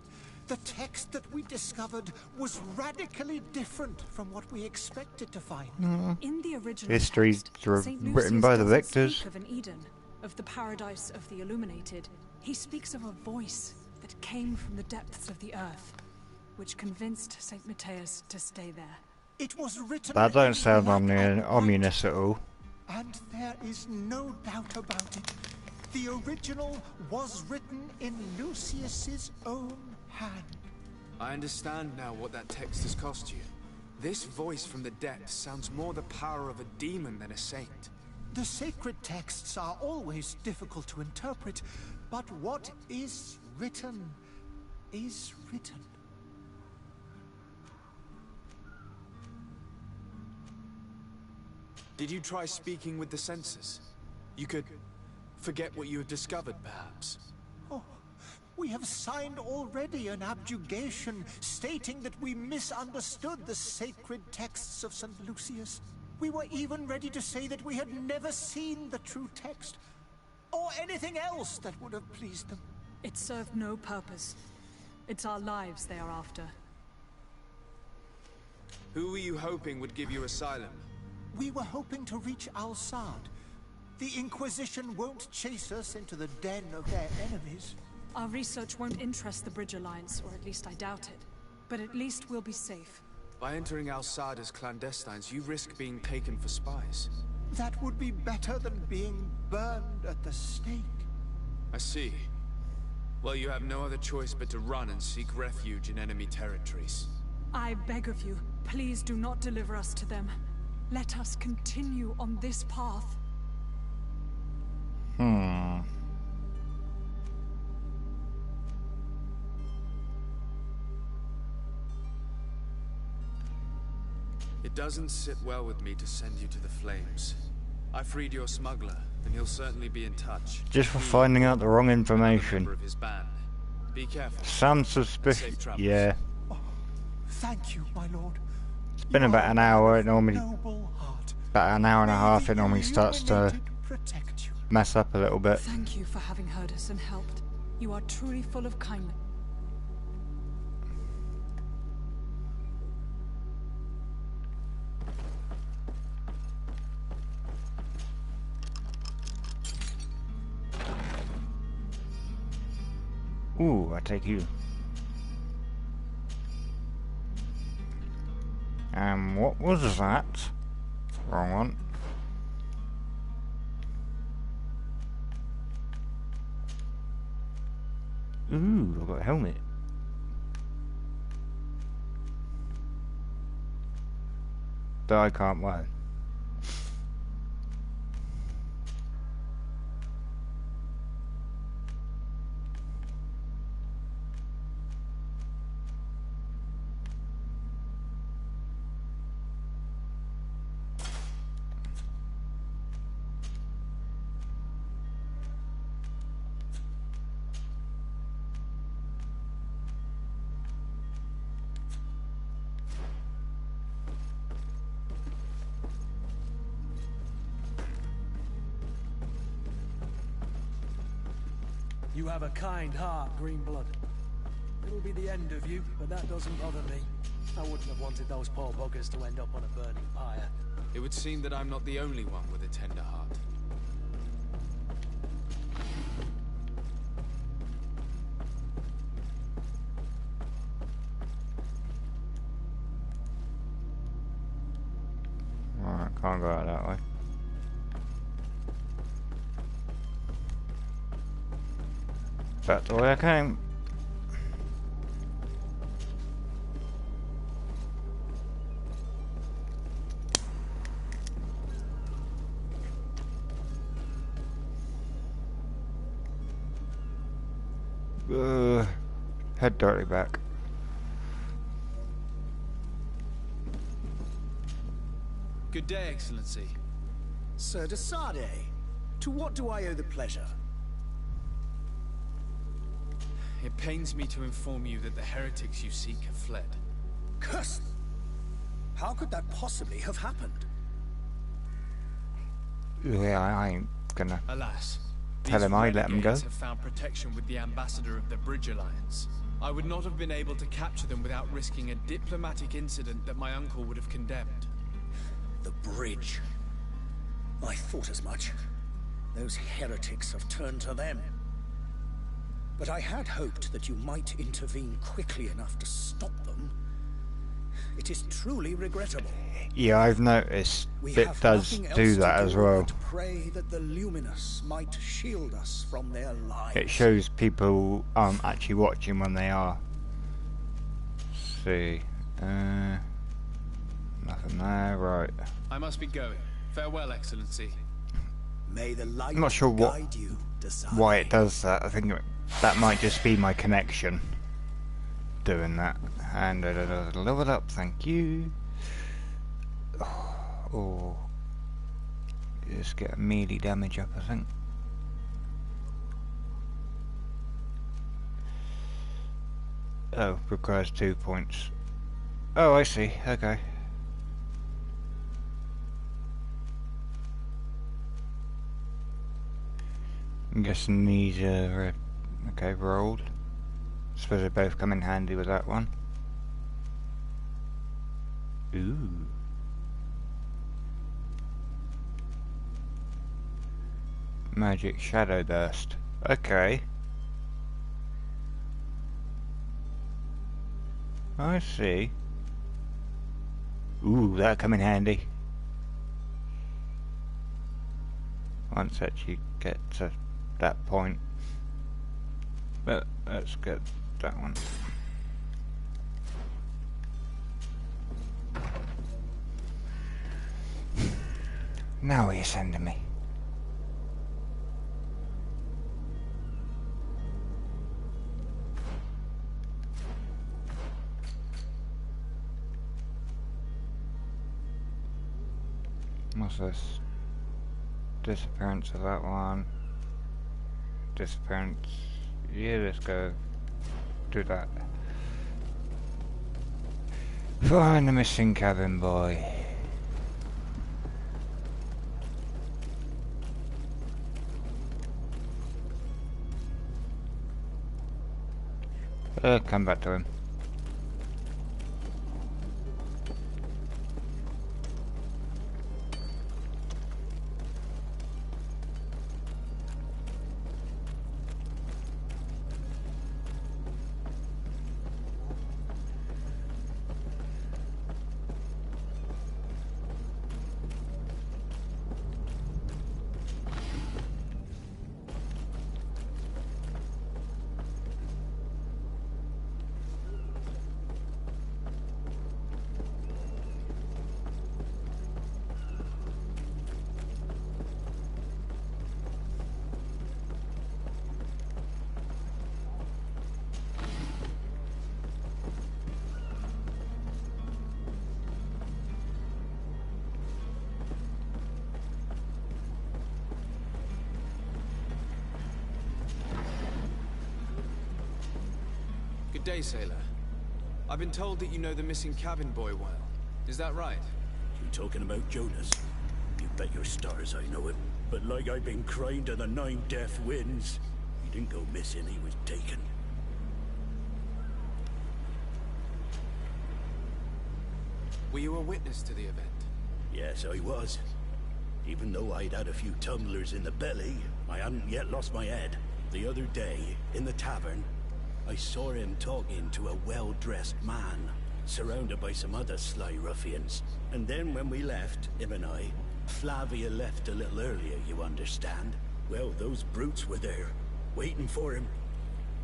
the text that we discovered was radically different from what we expected to find. In the original History's text, Saint written Lucius by the doesn't victors. speak of an Eden, of the paradise of the illuminated. He speaks of a voice that came from the depths of the earth, which convinced Saint Matthias to stay there. It was written That don't in sound black and white, ominous at all. and there is no doubt about it. The original was written in Lucius's own hand. I understand now what that text has cost you. This voice from the depths sounds more the power of a demon than a saint. The sacred texts are always difficult to interpret, but what is written is written. Did you try speaking with the censors? You could forget what you had discovered, perhaps. Oh, we have signed already an abjugation stating that we misunderstood the sacred texts of St. Lucius. We were even ready to say that we had never seen the true text, or anything else that would have pleased them. It served no purpose. It's our lives they are after. Who were you hoping would give you asylum? We were hoping to reach Al-Sad. The Inquisition won't chase us into the den of their enemies. Our research won't interest the Bridge Alliance, or at least I doubt it. But at least we'll be safe. By entering Al-Sad as clandestines, you risk being taken for spies. That would be better than being burned at the stake. I see. Well, you have no other choice but to run and seek refuge in enemy territories. I beg of you, please do not deliver us to them. Let us continue on this path. It doesn't sit well with me to send you to the flames. I freed your smuggler, and he'll certainly be in touch. Just for finding out the wrong Another information. member of his band. Be careful. Some Safe suspicious. travels. Yeah. Thank you, my lord. It's been about an hour. It normally Noble heart. about an hour and a May half. the It normally starts to illuminated protect you. mess up a little bit. Thank you for having heard us and helped. You are truly full of kindness. Ooh, I take you. What was that? Wrong one. Ooh, I've got a helmet. But I can't wear. You have a kind heart, Greenblood. It'll be the end of you, but that doesn't bother me. I wouldn't have wanted those poor buggers to end up on a burning pyre. It would seem that I'm not the only one with a tender heart. Alright, can't go out that way. Back the way I came. Head directly back. Good day, Excellency. Sir de Sade, to what do I owe the pleasure? It pains me to inform you that the heretics you seek have fled. Curse! How could that possibly have happened? Yeah, I ain't gonna Alas, tell him I let him go. renegades have found protection with the ambassador of the Bridge Alliance. I would not have been able to capture them without risking a diplomatic incident that my uncle would have condemned. The bridge. I thought as much. Those heretics have turned to them. But I had hoped that you might intervene quickly enough to stop them. It is truly regrettable. Yeah, I've noticed it does do that as well. Pray that the Luminous might shield us from their lives. It shows people aren't actually watching when they are. Let's see. Nothing there, right. I must be going. Farewell, Excellency. May the light I'm not sure guide you, why it does that. I think that might just be my connection doing that. And level it up, thank you. Oh, just get a melee damage up, I think. Oh, requires 2 points. Oh, I see. Okay. I'm guessing these are okay, rolled. Suppose they both come in handy with that one. Ooh. Magic Shadow Burst. Okay. I see. Ooh, that'll come in handy. Once actually get to that point. But let's get that one. Now you're sending me. What's this? Disappearance of that one. Disappearance. Yeah, let's go do that. Find the missing cabin boy. Come back to him. day, sailor. I've been told that you know the missing cabin boy well. Is that right? You talking about Jonas? You bet your stars I know him. But like I've been crying to the 9 death winds, he didn't go missing, he was taken. Were you a witness to the event? Yes, I was. Even though I'd had a few tumblers in the belly, I hadn't yet lost my head. The other day, in the tavern, I saw him talking to a well-dressed man, surrounded by some other sly ruffians. And then when we left, him and I, Flavia left a little earlier, you understand? Well, those brutes were there, waiting for him.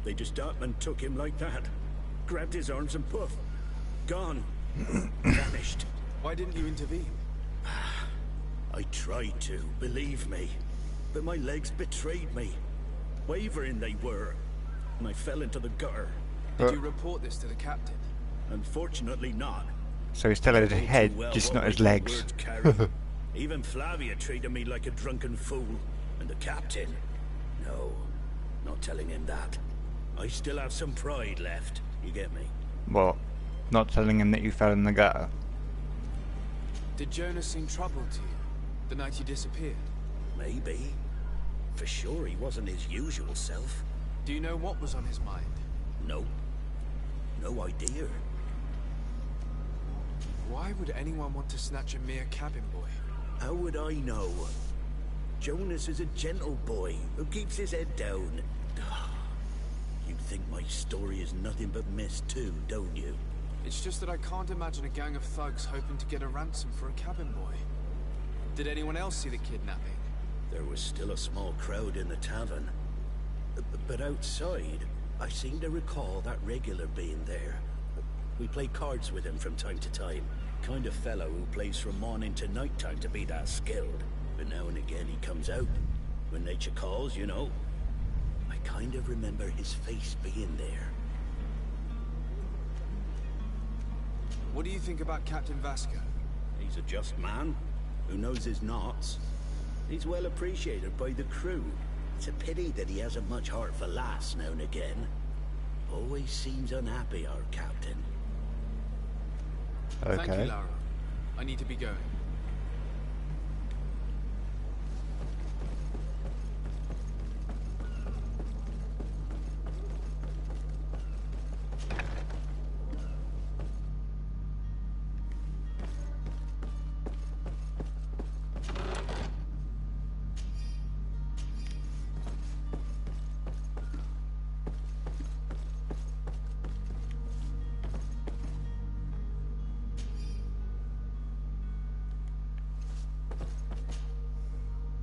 They just up and took him like that. Grabbed his arms and poof. Gone. Vanished. Why didn't you intervene? I tried to, believe me. But my legs betrayed me. Wavering they were. And I fell into the gutter. Did you report this to the captain? Unfortunately not. So he's still his head, just not his legs. Even Flavia treated me like a drunken fool. And the captain? No, not telling him that. I still have some pride left, you get me? What? Not telling him that you fell in the gutter? Did Jonas seem troubled to you, the night you disappeared? Maybe. For sure he wasn't his usual self. Do you know what was on his mind? No. No idea. Why would anyone want to snatch a mere cabin boy? How would I know? Jonas is a gentle boy who keeps his head down. You think my story is nothing but mist too, don't you? It's just that I can't imagine a gang of thugs hoping to get a ransom for a cabin boy. Did anyone else see the kidnapping? There was still a small crowd in the tavern. But outside, I seem to recall that regular being there. We play cards with him from time to time. Kind of fellow who plays from morning to night time to be that skilled. But now and again he comes out. When nature calls, you know. I kind of remember his face being there. What do you think about Captain Vasco? He's a just man who knows his knots. He's well appreciated by the crew. It's a pity that he hasn't much heart for lass now and again. Always seems unhappy, our captain. Okay. Thank you, Lara. I need to be going.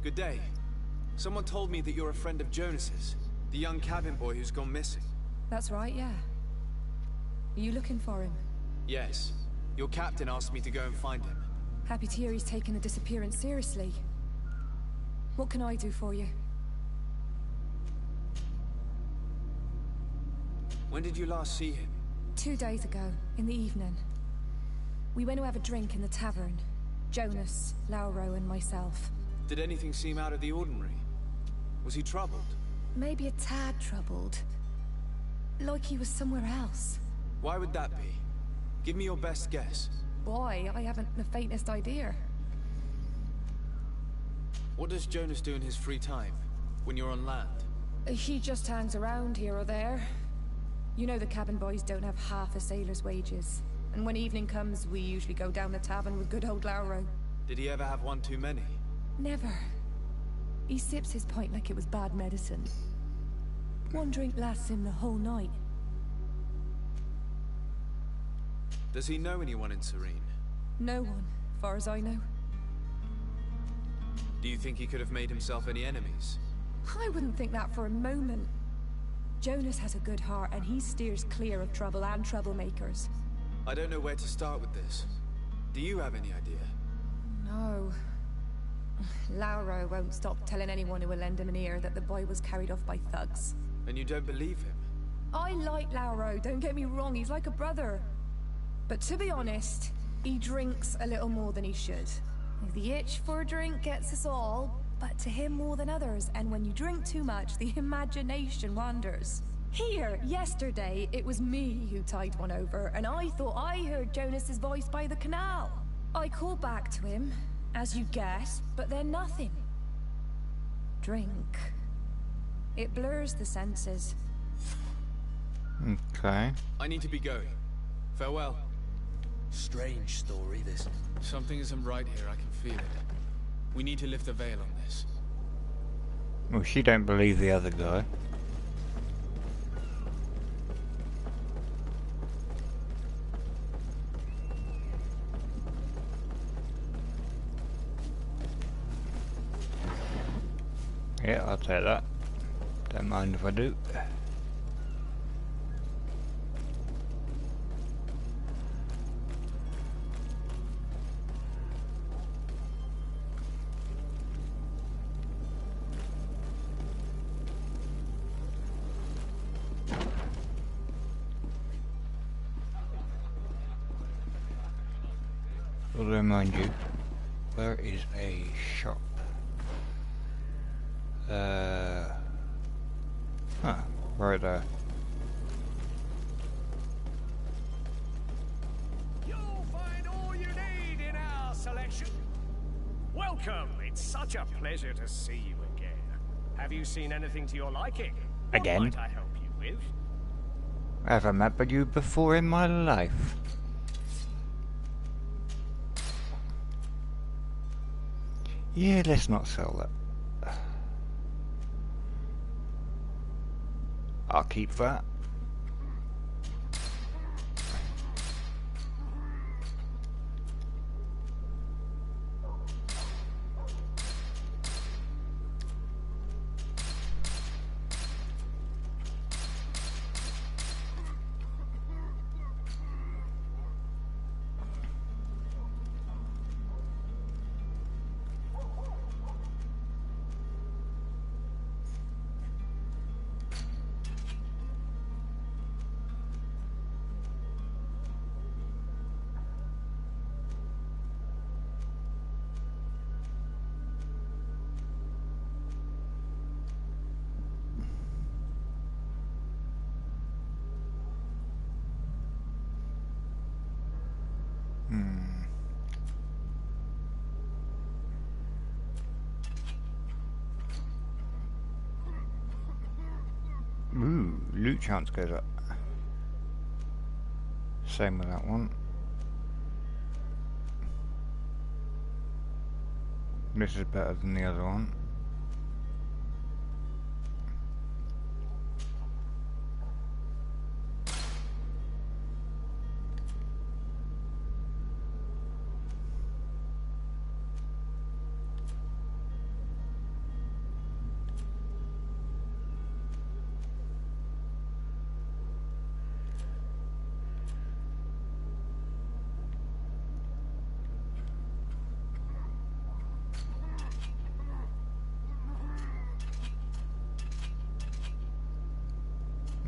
Good day. Someone told me that you're a friend of Jonas's, the young cabin boy who's gone missing. That's right, yeah. Are you looking for him? Yes. Your captain asked me to go and find him. Happy to hear he's taken the disappearance seriously. What can I do for you? When did you last see him? 2 days ago, in the evening. We went to have a drink in the tavern. Jonas, Lauro, and myself. Did anything seem out of the ordinary? Was he troubled? Maybe a tad troubled. Like he was somewhere else. Why would that be? Give me your best guess. Boy, I haven't the faintest idea. What does Jonas do in his free time, when you're on land? He just hangs around here or there. You know the cabin boys don't have half a sailor's wages. And when evening comes, we usually go down the tavern with good old Lauro. Did he ever have one too many? Never. He sips his pint like it was bad medicine. One drink lasts him the whole night. Does he know anyone in Serene? No one, far as I know. Do you think he could have made himself any enemies? I wouldn't think that for a moment. Jonas has a good heart and he steers clear of trouble and troublemakers. I don't know where to start with this. Do you have any idea? No. Lauro won't stop telling anyone who will lend him an ear that the boy was carried off by thugs. And you don't believe him? I like Lauro, don't get me wrong, he's like a brother. But to be honest, he drinks a little more than he should. The itch for a drink gets us all, but to him more than others, and when you drink too much, the imagination wanders. Here, yesterday, it was me who tied one over, and I thought I heard Jonas's voice by the canal. I called back to him, as you guessed, but then nothing. Drink. It blurs the senses. Okay. I need to be going. Farewell. Strange story, this. Something isn't right here, I can feel it. We need to lift the veil on this. Well, she don't believe the other guy. Yeah, I'll take that. Don't mind if I do. I'll remind you, where is a shop? Right there. You'll find all you need in our selection. Welcome. It's such a pleasure to see you again. Have you seen anything to your liking? Again? What might I help you with? I haven't met but you before in my life. Yeah, let's not sell that. I'll keep that. Ooh, loot chance goes up. Same with that one. This is better than the other one.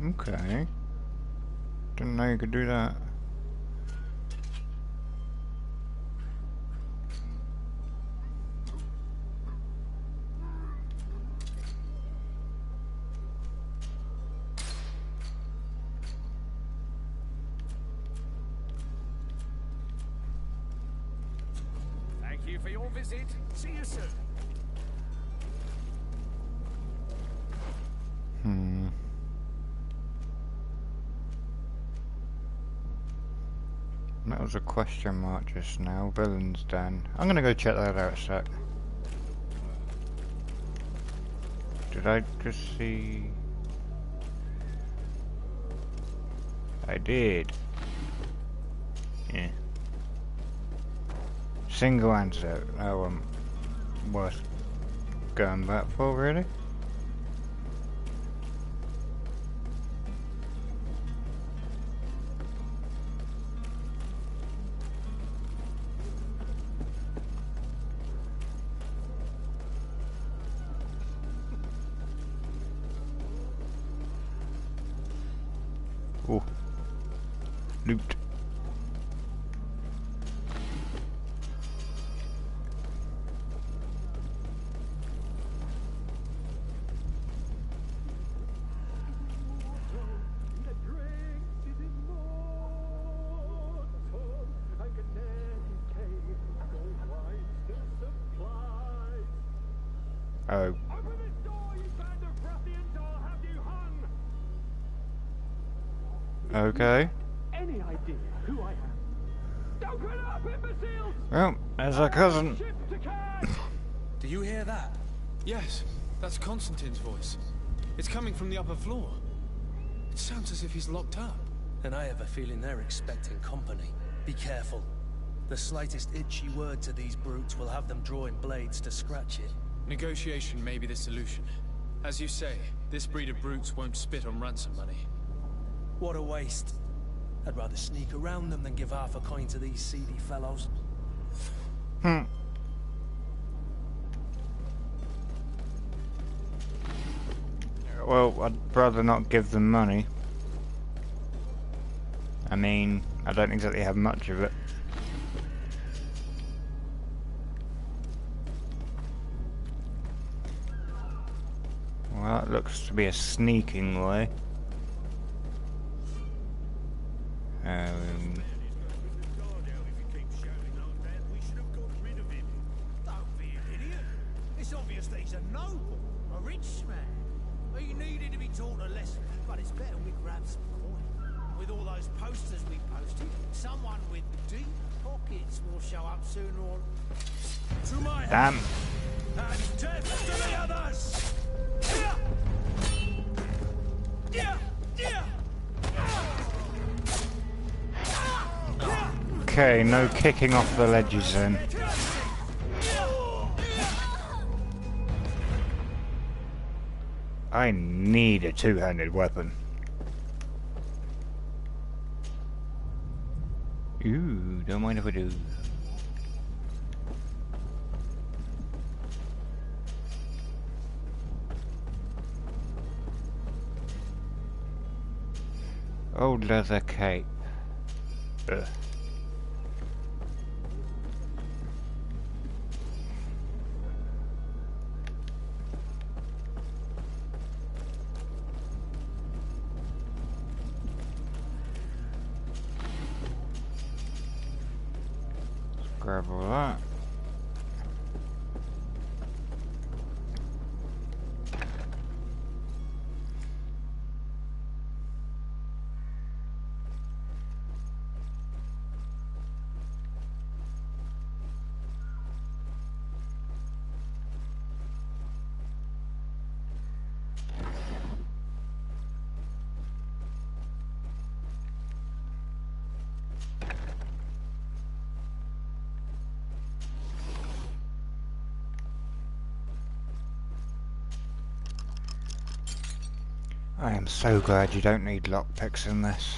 Okay. Didn't know you could do that. Thank you for your visit. See you soon. That was a question mark just now. Villain's Den. I'm gonna go check that out a sec. Did I just see... I did. Yeah. Single answer. That one worth going back for, really? Oh, loot. Oh. Okay. Any idea who I am? Open up, imbeciles! Well, there's our cousin. Do you hear that? Yes, that's Constantine's voice. It's coming from the upper floor. It sounds as if he's locked up. And I have a feeling they're expecting company. Be careful. The slightest itchy word to these brutes will have them drawing blades to scratch it. Negotiation may be the solution. As you say, this breed of brutes won't spit on ransom money. What a waste. I'd rather sneak around them than give half a coin to these seedy fellows. Well, I'd rather not give them money. I mean, I don't exactly have much of it. Well, that looks to be a sneaking way. It's obvious that he's a noble, a rich man. He needed to be taught a lesson, but it's better we grab some coin. With all those posters we posted, someone with deep pockets will show up sooner or... To my Damn. and death to the others! Okay, no kicking off the ledges then. I need a two-handed weapon. Ooh, don't mind if I do. Old leather cape. Ugh. Grab all that. I am so glad you don't need lockpicks in this.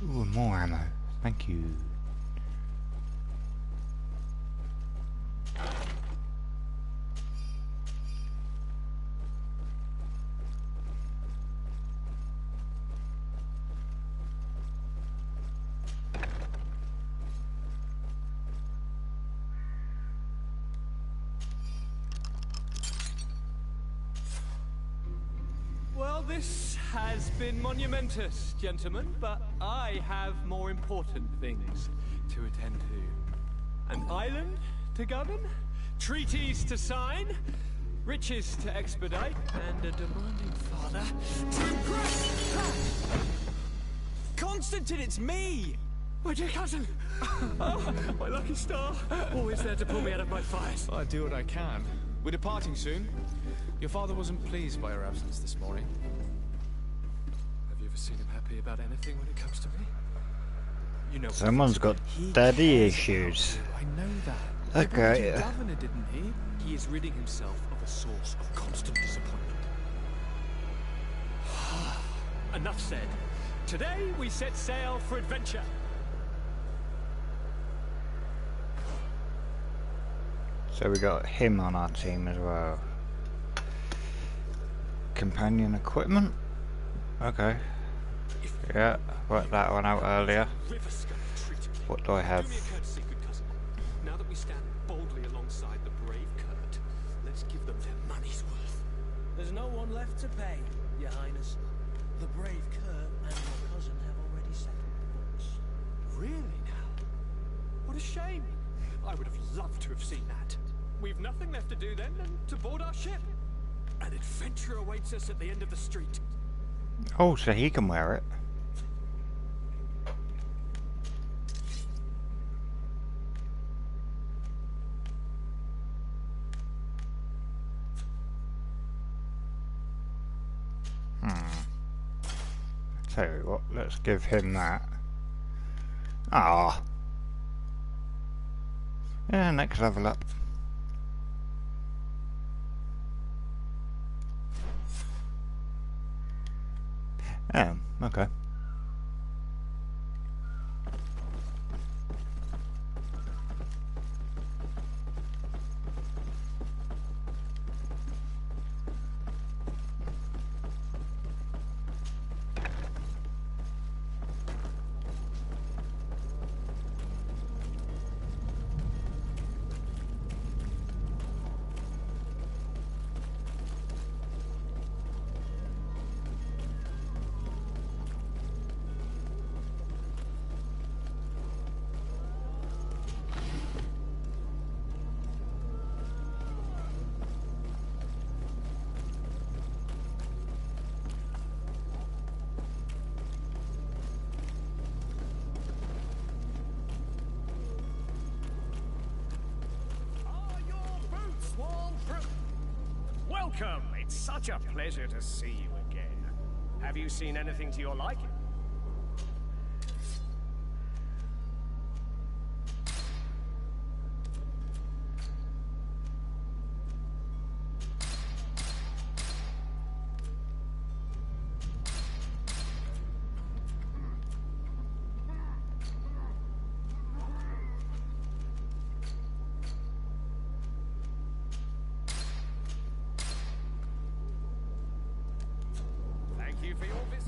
Ooh, more ammo. Thank you. Well, this has been monumentous, gentlemen, but I have more important things to attend to. An island to govern, treaties to sign, riches to expedite, and a demanding father to impress. Constantine, it's me! My dear cousin! Oh, my lucky star! Always there to pull me out of my fires. I do what I can. We're departing soon. Your father wasn't pleased by your absence this morning. Have you ever seen him happy about anything when it comes to me? You know, Someone's got daddy issues. I know that. They brought you Okay. governor, didn't he? He is ridding himself of a source of constant disappointment. Enough said. Today we set sail for adventure. So we got him on our team as well. Companion equipment? Okay. Yeah, worked that one out earlier. What do I have? Do me a courtesy, good cousin. Now that we stand boldly alongside the brave Kurt, let's give them their money's worth. There's no one left to pay, Your Highness. The brave Kurt and your cousin have already settled the books. Really now? What a shame. I would have loved to have seen that. We've nothing left to do then than to board our ship. An adventure awaits us at the end of the street. Oh, so he can wear it. Tell you what, let's give him that. Ah. Yeah, next level up. Oh, okay. Welcome! It's such a pleasure to see you again. Have you seen anything to your liking?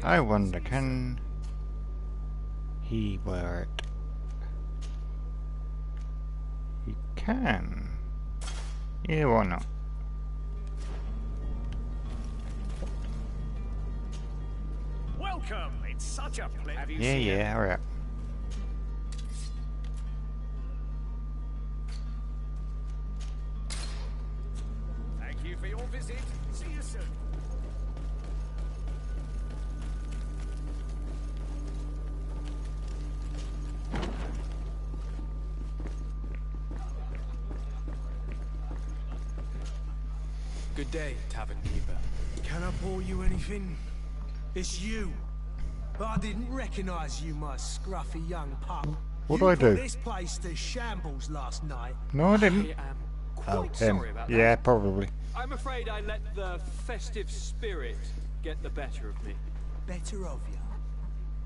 I wonder, can he wear it? He can. Yeah, why not? Welcome! It's such a pleasure. Yeah, hurry up. Thank you for your visit. See you soon. Good day, tavern keeper. Can I pour you anything? It's you. But I didn't recognize you, my scruffy young pup. What do I do? You put this place to shambles last night. No, I didn't. I am Oh, quite him. sorry about Yeah, that. probably. I'm afraid I let the festive spirit get the better of me. Better of you.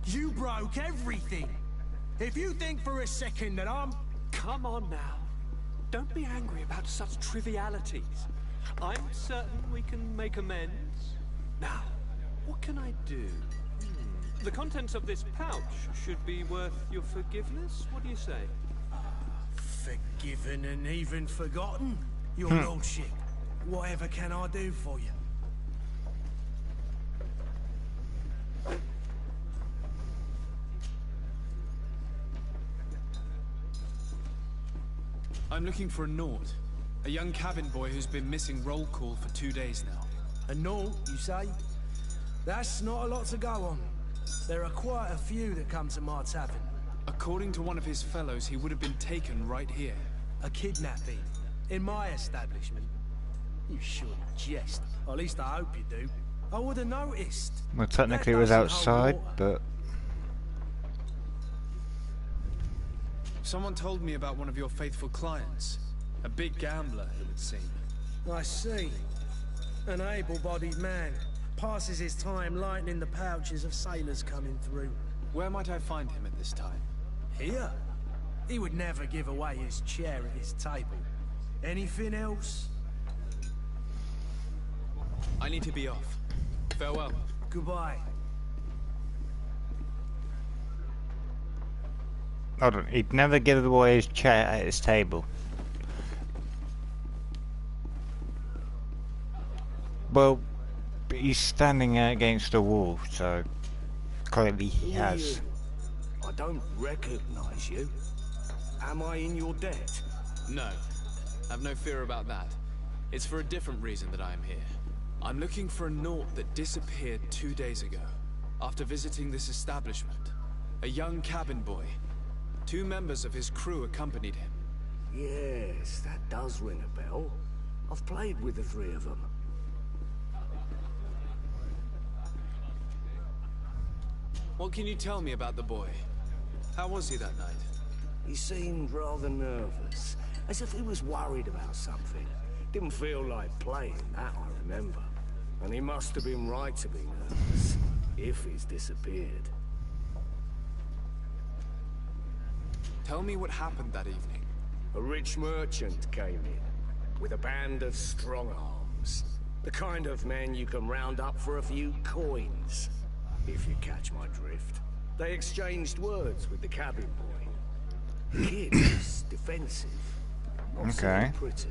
You broke everything. If you think for a second that I'm... Come on now. Don't be angry about such trivialities. I'm certain we can make amends. Now, what can I do? The contents of this pouch should be worth your forgiveness. What do you say? Forgiven and even forgotten, your lordship. Whatever can I do for you? I'm looking for a Naut. A young cabin boy who's been missing roll call for 2 days now. A Naut, you say? That's not a lot to go on. There are quite a few that come to my tavern. According to one of his fellows, he would have been taken right here. A kidnapping? In my establishment? You surely jest. Or at least I hope you do. I would have noticed. Well, technically it was outside, but... Someone told me about one of your faithful clients. A big gambler, it would seem. I see. An able-bodied man. Passes his time lightening the pouches of sailors coming through. Where might I find him at this time? Here? He would never give away his chair at his table. Anything else? I need to be off. Farewell. Goodbye. Hold on, he'd never give away his chair at his table. Well, he's standing against a wall, so clearly he has. I don't recognize you. Am I in your debt? No. Have no fear about that. It's for a different reason that I am here. I'm looking for a Naut that disappeared 2 days ago, after visiting this establishment. A young cabin boy. 2 members of his crew accompanied him. Yes, that does ring a bell. I've played with the 3 of them. What can you tell me about the boy? How was he that night? He seemed rather nervous, as if he was worried about something. Didn't feel like playing, that I remember. And he must have been right to be nervous, if he's disappeared. Tell me what happened that evening. A rich merchant came in, with a band of strong arms. The kind of men you can round up for a few coins, if you catch my drift. They exchanged words with the cabin boy. The kid was defensive, not so pretty.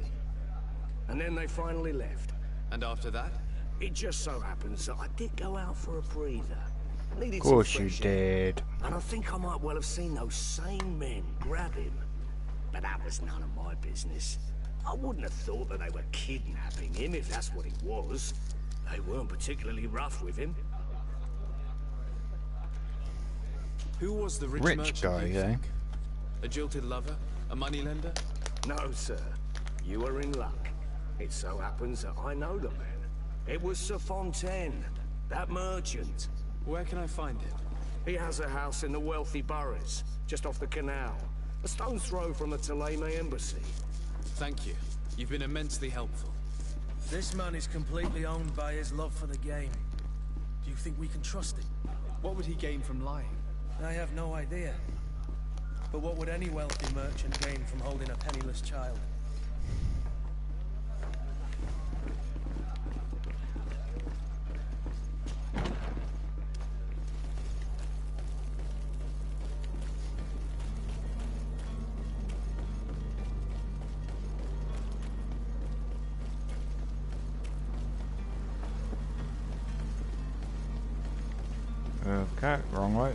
And then they finally left. And after that? It just so happens that I did go out for a breather. Of course you did. And I think I might well have seen those same men grab him. But that was none of my business. I wouldn't have thought that they were kidnapping him, if that's what it was. They weren't particularly rough with him. Who was the rich merchant, guy, you think? A jilted lover? A moneylender? No, sir. You are in luck. It so happens that I know the man. It was Sir Fontaine, that merchant. Where can I find him? He has a house in the wealthy boroughs, just off the canal. A stone's throw from the Thélème embassy. Thank you. You've been immensely helpful. This man is completely owned by his love for the game. Do you think we can trust him? What would he gain from lying? I have no idea. But what would any wealthy merchant gain from holding a penniless child? Okay, wrong way.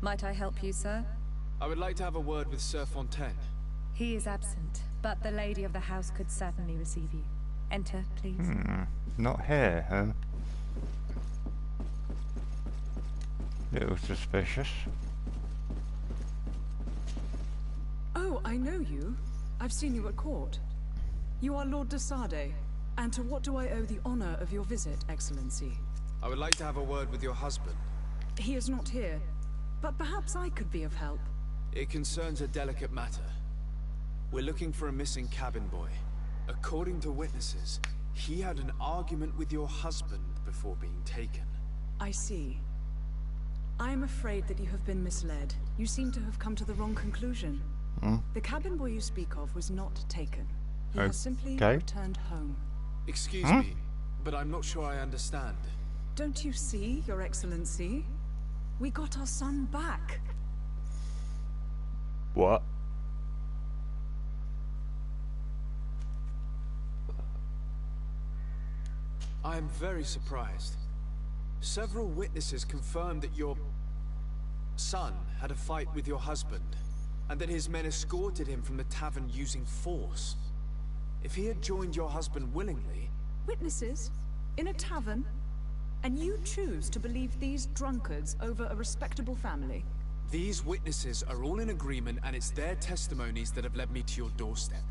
Might I help you, sir? I would like to have a word with Sir Fontaine. He is absent, but the lady of the house could certainly receive you. Enter, please. Not here, huh? Little suspicious. Oh, I know you. I've seen you at court. You are Lord de Sade. And to what do I owe the honor of your visit, Excellency? I would like to have a word with your husband. He is not here, but perhaps I could be of help. It concerns a delicate matter. We're looking for a missing cabin boy. According to witnesses, he had an argument with your husband before being taken. I see. I am afraid that you have been misled. You seem to have come to the wrong conclusion. The cabin boy you speak of was not taken. He has simply returned home. Excuse me, but I'm not sure I understand. Don't you see, Your Excellency? We got our son back. What? I am very surprised. Several witnesses confirmed that your son had a fight with your husband, and that his men escorted him from the tavern using force. If he had joined your husband willingly... Witnesses? In a tavern? And you choose to believe these drunkards over a respectable family? These witnesses are all in agreement, and it's their testimonies that have led me to your doorstep.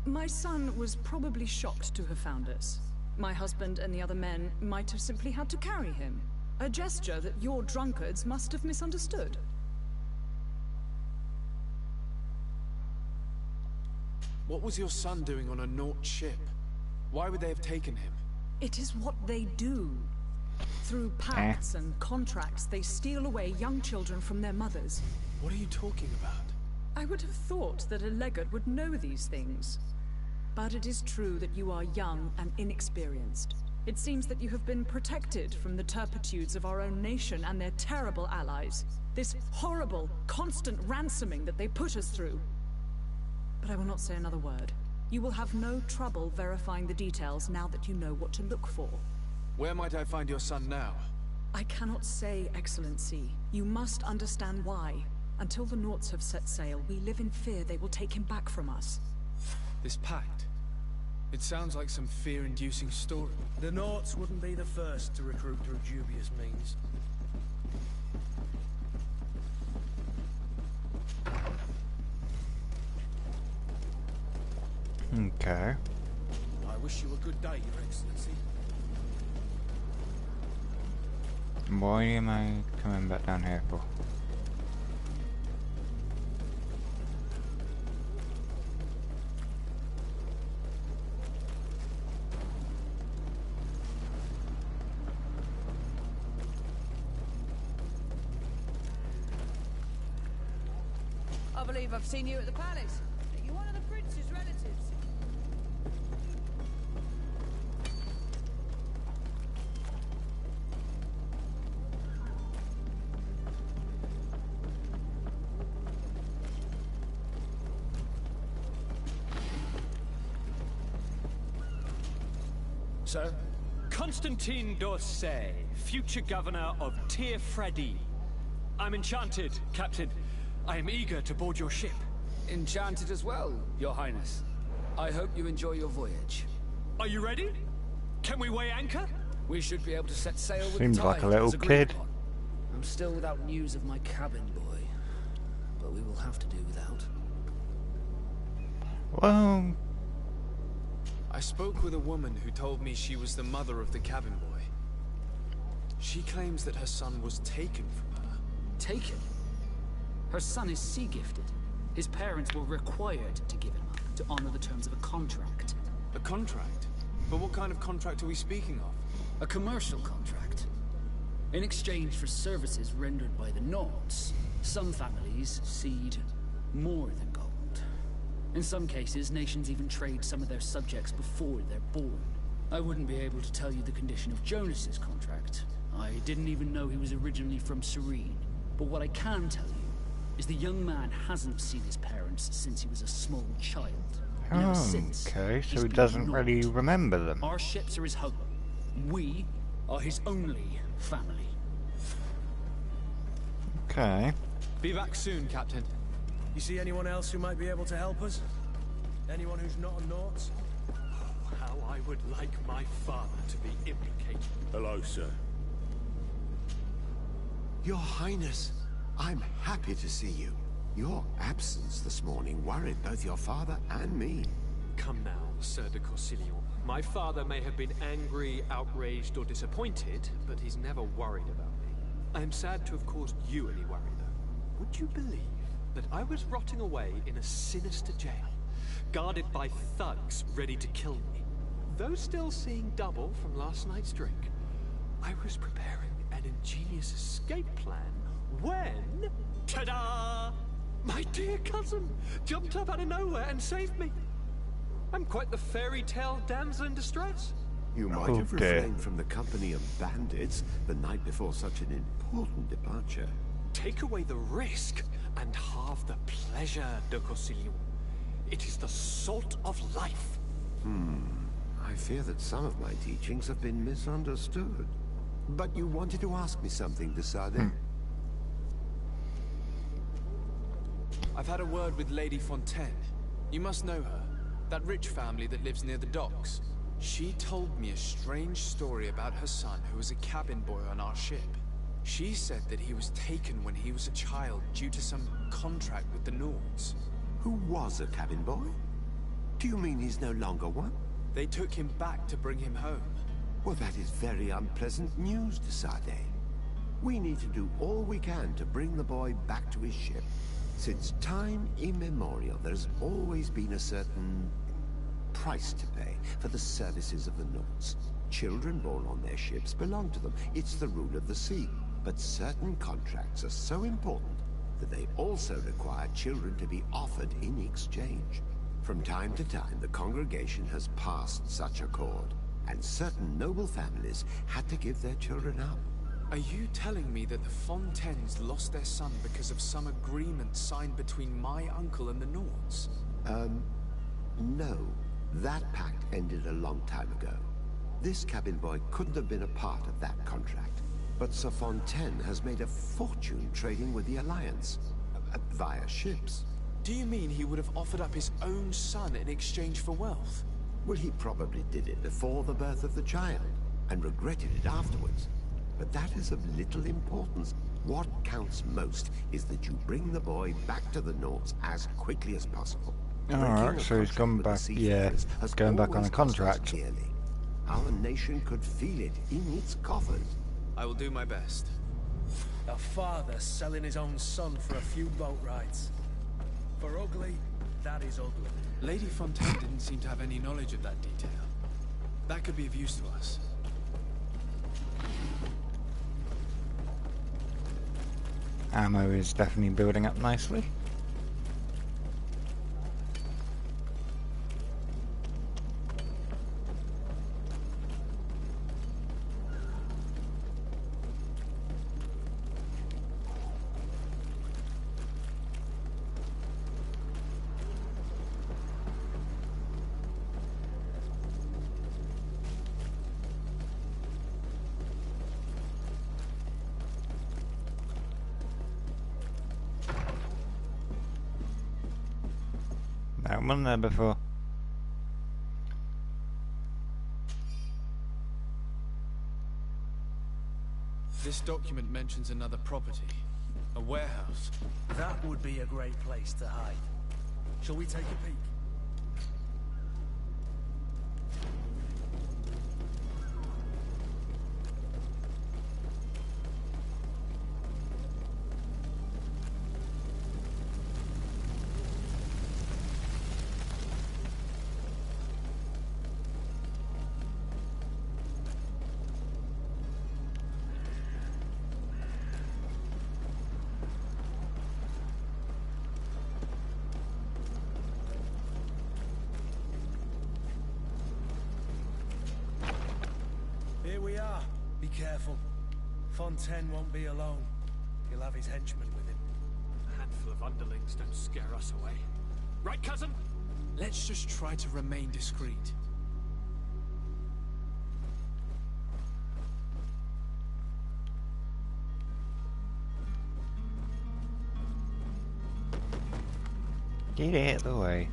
My son was probably shocked to have found us. My husband and the other men might have simply had to carry him. A gesture that your drunkards must have misunderstood. What was your son doing on a Naut ship? Why would they have taken him? It is what they do. Through pacts and contracts, they steal away young children from their mothers. What are you talking about? I would have thought that a legate would know these things. But it is true that you are young and inexperienced. It seems that you have been protected from the turpitudes of our own nation and their terrible allies. This horrible, constant ransoming that they put us through. But I will not say another word. You will have no trouble verifying the details now that you know what to look for. Where might I find your son now? I cannot say, Excellency. You must understand why. Until the Nauts have set sail, we live in fear they will take him back from us. This pact? It sounds like some fear-inducing story. The Nauts wouldn't be the first to recruit through dubious means. Okay. I wish you a good day, Your Excellency. Why am I coming back down here for? I believe I've seen you at the palace. Are you one of the prince's relatives? Sir? Constantine d'Orsay, future governor of Tir-Fredi. I'm enchanted, Captain. I am eager to board your ship. Enchanted as well, Your Highness. I hope you enjoy your voyage. Are you ready? Can we weigh anchor? We should be able to set sail with Seems the tide, like a little as agreed kid. upon. I'm still without news of my cabin boy, but we will have to do without. Well, I spoke with a woman who told me she was the mother of the cabin boy. She claims that her son was taken from her. Taken? Her son is sea-gifted. His parents were required to give him up to honor the terms of a contract. A contract? But what kind of contract are we speaking of? A commercial contract. In exchange for services rendered by the Nauts, some families cede more than gold. In some cases, nations even trade some of their subjects before they're born. I wouldn't be able to tell you the condition of Jonas's contract. I didn't even know he was originally from Serene. But what I can tell you is the young man hasn't seen his parents since he was a small child. And ever since, okay, so he's he been doesn't ignored. really remember them. Our ships are his home. We are his only family. Okay. Be back soon, Captain. You see anyone else who might be able to help us? Anyone who's not a Naut? How I would like my father to be implicated. Hello, sir. Your Highness, I'm happy to see you. Your absence this morning worried both your father and me. Come now, Sir de Corsilion. My father may have been angry, outraged, or disappointed, but he's never worried about me. I am sad to have caused you any worry, though. Would you believe that I was rotting away in a sinister jail, guarded by thugs ready to kill me? Though still seeing double from last night's drink, I was preparing an ingenious escape plan when... ta-da! My dear cousin jumped up out of nowhere and saved me. I'm quite the fairy tale damsel in distress. You might have refrained from the company of bandits the night before such an important departure. Take away the risk and halve the pleasure, de Corsilion. It is the salt of life. I fear that some of my teachings have been misunderstood. But you wanted to ask me something, de Sade? I've had a word with Lady Fontaine. You must know her. That rich family that lives near the docks. She told me a strange story about her son who was a cabin boy on our ship. She said that he was taken when he was a child due to some contract with the Nords. Who was a cabin boy? Do you mean he's no longer one? They took him back to bring him home. Well, that is very unpleasant news, de Sardet. We need to do all we can to bring the boy back to his ship. Since time immemorial, there's always been a certain price to pay for the services of the Nords. Children born on their ships belong to them. It's the rule of the sea. But certain contracts are so important that they also require children to be offered in exchange. From time to time, the congregation has passed such accord, and certain noble families had to give their children up. Are you telling me that the Fontaines lost their son because of some agreement signed between my uncle and the Nords? No. That pact ended a long time ago. This cabin boy couldn't have been a part of that contract. But Sir Fontaine has made a fortune trading with the Alliance, via ships. Do you mean he would have offered up his own son in exchange for wealth? Well, he probably did it before the birth of the child, and regretted it afterwards. But that is of little importance. What counts most is that you bring the boy back to the Nords as quickly as possible. Alright, so he's gone back, yeah, going back on a contract. Clearly. Our nation could feel it in its coffers. I will do my best. A father selling his own son for a few boat rides. For ugly, that is ugly. Lady Fontaine didn't seem to have any knowledge of that detail. That could be of use to us. Ammo is definitely building up nicely. That one there before. This document mentions another property. A warehouse. That would be a great place to hide. Shall we take a peek? Here we are. Be careful. Fontaine won't be alone. He'll have his henchmen with him. A handful of underlings don't scare us away. Right, cousin? Let's just try to remain discreet. Get out of the way.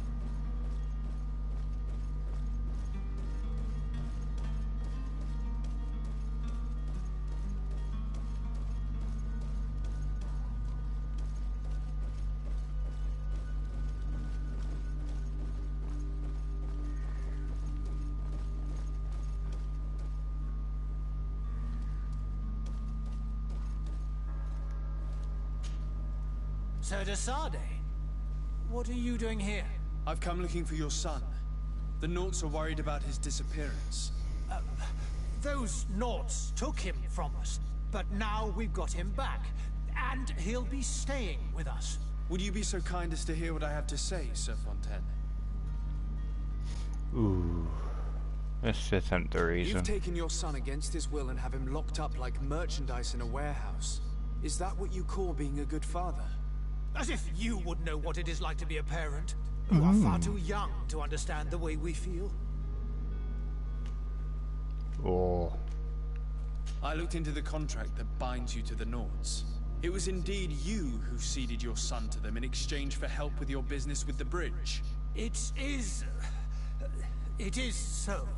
Sir de Sardet, what are you doing here? I've come looking for your son. The Nords are worried about his disappearance. Those Nords took him from us, but now we've got him back, and he'll be staying with us. Would you be so kind as to hear what I have to say, Sir Fontaine? Ooh. Let's attempt the reason. You've taken your son against his will and have him locked up like merchandise in a warehouse. Is that what you call being a good father? As if you would know what it is like to be a parent, who are far too young to understand the way we feel. Oh. I looked into the contract that binds you to the Nords. It was indeed you who ceded your son to them in exchange for help with your business with the bridge. It is so.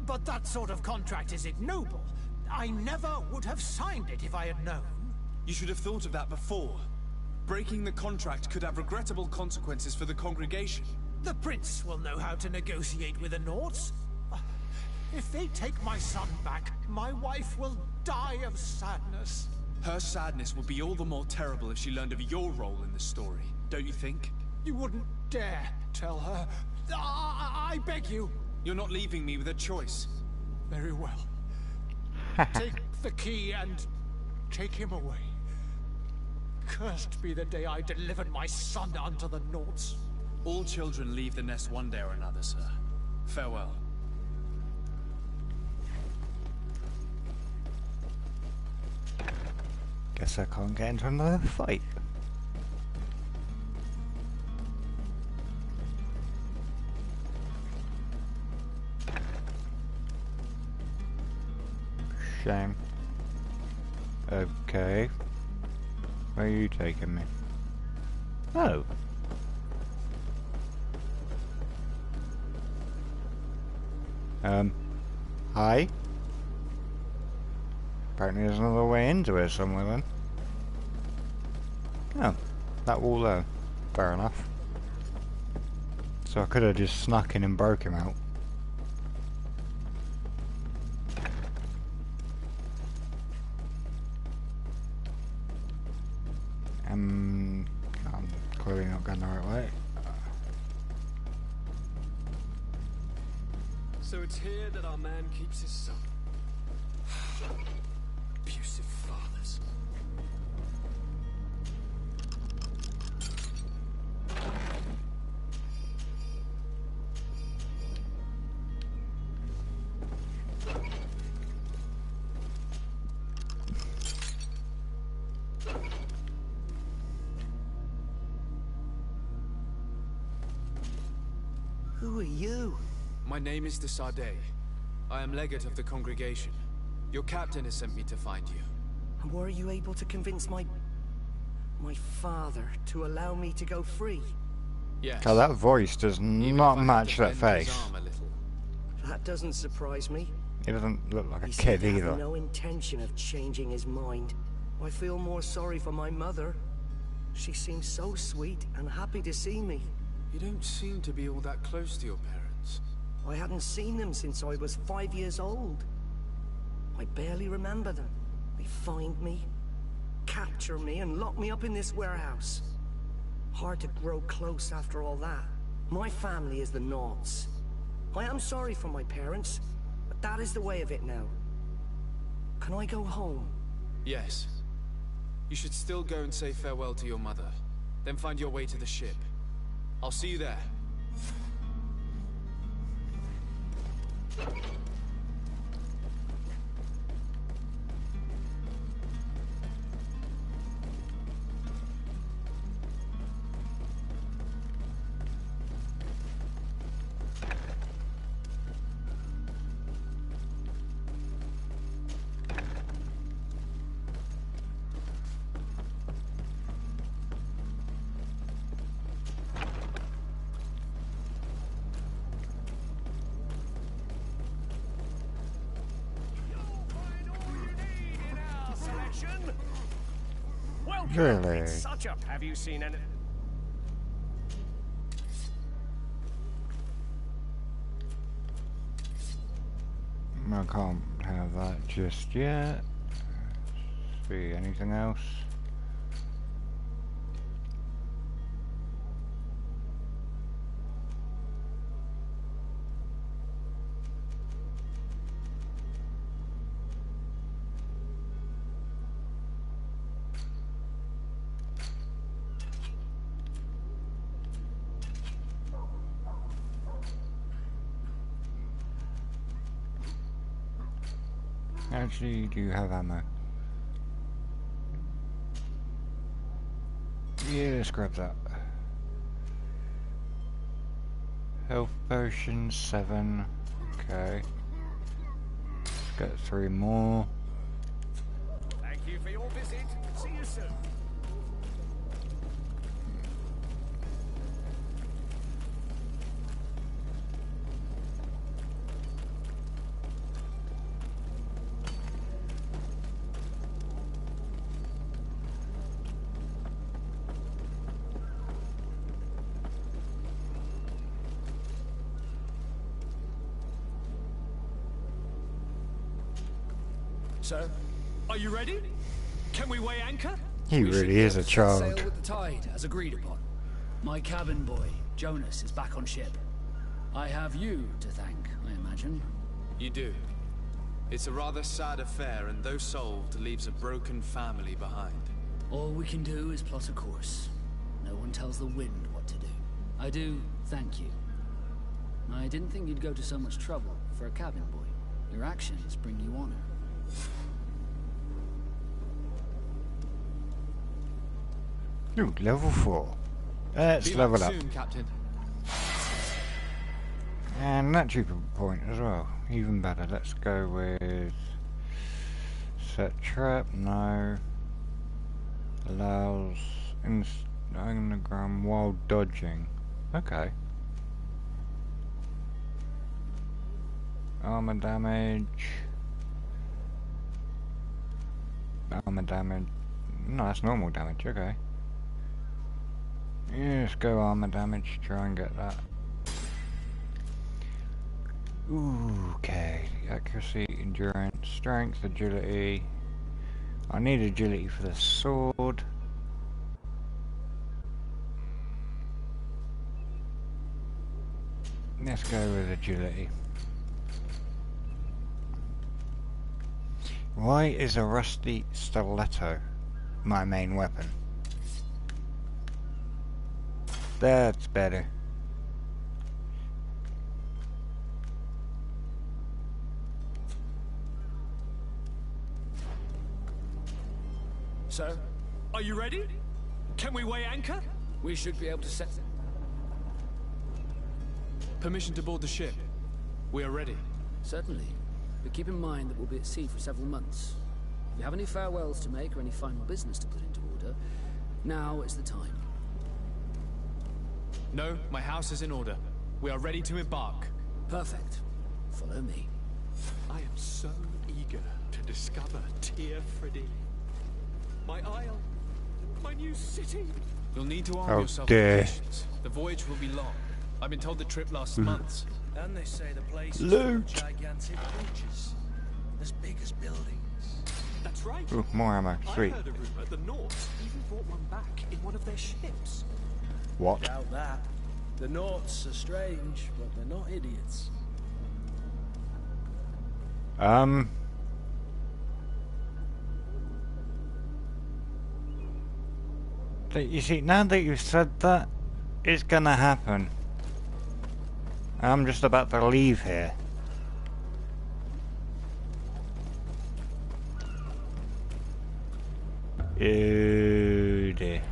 But that sort of contract is ignoble. I never would have signed it if I had known. You should have thought of that before. Breaking the contract could have regrettable consequences for the congregation. The prince will know how to negotiate with the Nords. If they take my son back, my wife will die of sadness. Her sadness would be all the more terrible if she learned of your role in the story, don't you think? You wouldn't dare tell her. I beg you. You're not leaving me with a choice. Very well. Take the key and take him away. Cursed be the day I delivered my son unto the Nords. All children leave the nest one day or another, sir. Farewell. Guess I can't get into another fight. Shame. Okay. Where are you taking me? Oh. Hi? Apparently there's another way into it somewhere then. Oh, that wall there. Fair enough. So I could have just snuck in and broke him out. I'm clearly not going the right way. So it's here that our man keeps his son. Abusive fathers. Who are you? My name is de Sardet. I am legate of the congregation. Your captain has sent me to find you. And were you able to convince my father to allow me to go free? Yes. God, that voice does not match that face. That doesn't surprise me. He doesn't look like a He kid seemed to have either. no intention of changing his mind. I feel more sorry for my mother. She seems so sweet and happy to see me. You don't seem to be all that close to your parents. I hadn't seen them since I was 5 years old. I barely remember them. They find me, capture me, and lock me up in this warehouse. Hard to grow close after all that. My family is the Nords. I am sorry for my parents, but that is the way of it now. Can I go home? Yes. You should still go and say farewell to your mother. Then find your way to the ship. I'll see you there. Really? It's such a... Have you seen any... I can't have that just yet. See anything else? Actually, do you have ammo? Yeah, let's grab that. Health potion 7. Okay. Let's get 3 more. Thank you for your visit. See you soon. So, are you ready? Can we weigh anchor? He really is a child. Sail with the tide, as agreed upon. My cabin boy, Jonas, is back on ship. I have you to thank, I imagine. You do. It's a rather sad affair, and though solved, leaves a broken family behind. All we can do is plot a course. No one tells the wind what to do. I do thank you. I didn't think you'd go to so much trouble for a cabin boy. Your actions bring you honor. Ooh, level 4. Let's level up. Soon, Captain. And that trooper point as well. Even better. Let's go with set trap. No. Allows anagram while dodging. Okay. Armor damage. Armor damage. No, that's normal damage. Okay. Yeah, let's go armor damage. Try and get that. Ooh, okay. Accuracy, endurance, strength, agility. I need agility for the sword. Let's go with agility. Why is a rusty stiletto my main weapon? That's better. So, are you ready? Can we weigh anchor? We should be able to set... Permission to board the ship. We are ready. Certainly. But keep in mind that we'll be at sea for several months. If you have any farewells to make or any final business to put into order, now is the time. No, my house is in order. We are ready to embark. Perfect. Follow me. I am so eager to discover Tear Freddy. My isle, my new city. You'll need to arm Oh, yourself dear. with patience. The voyage will be long. I've been told the trip lasts months. And they say the place is full Loot. of gigantic creatures, as big as buildings. That's right. Ooh, more ammo. Sweet. I heard a rumor the Nords even brought one back in one of their ships. What? Doubt that. The Norts are strange, but they're not idiots. You see, now that you've said that, it's gonna happen. I'm just about to leave here. Oh dear.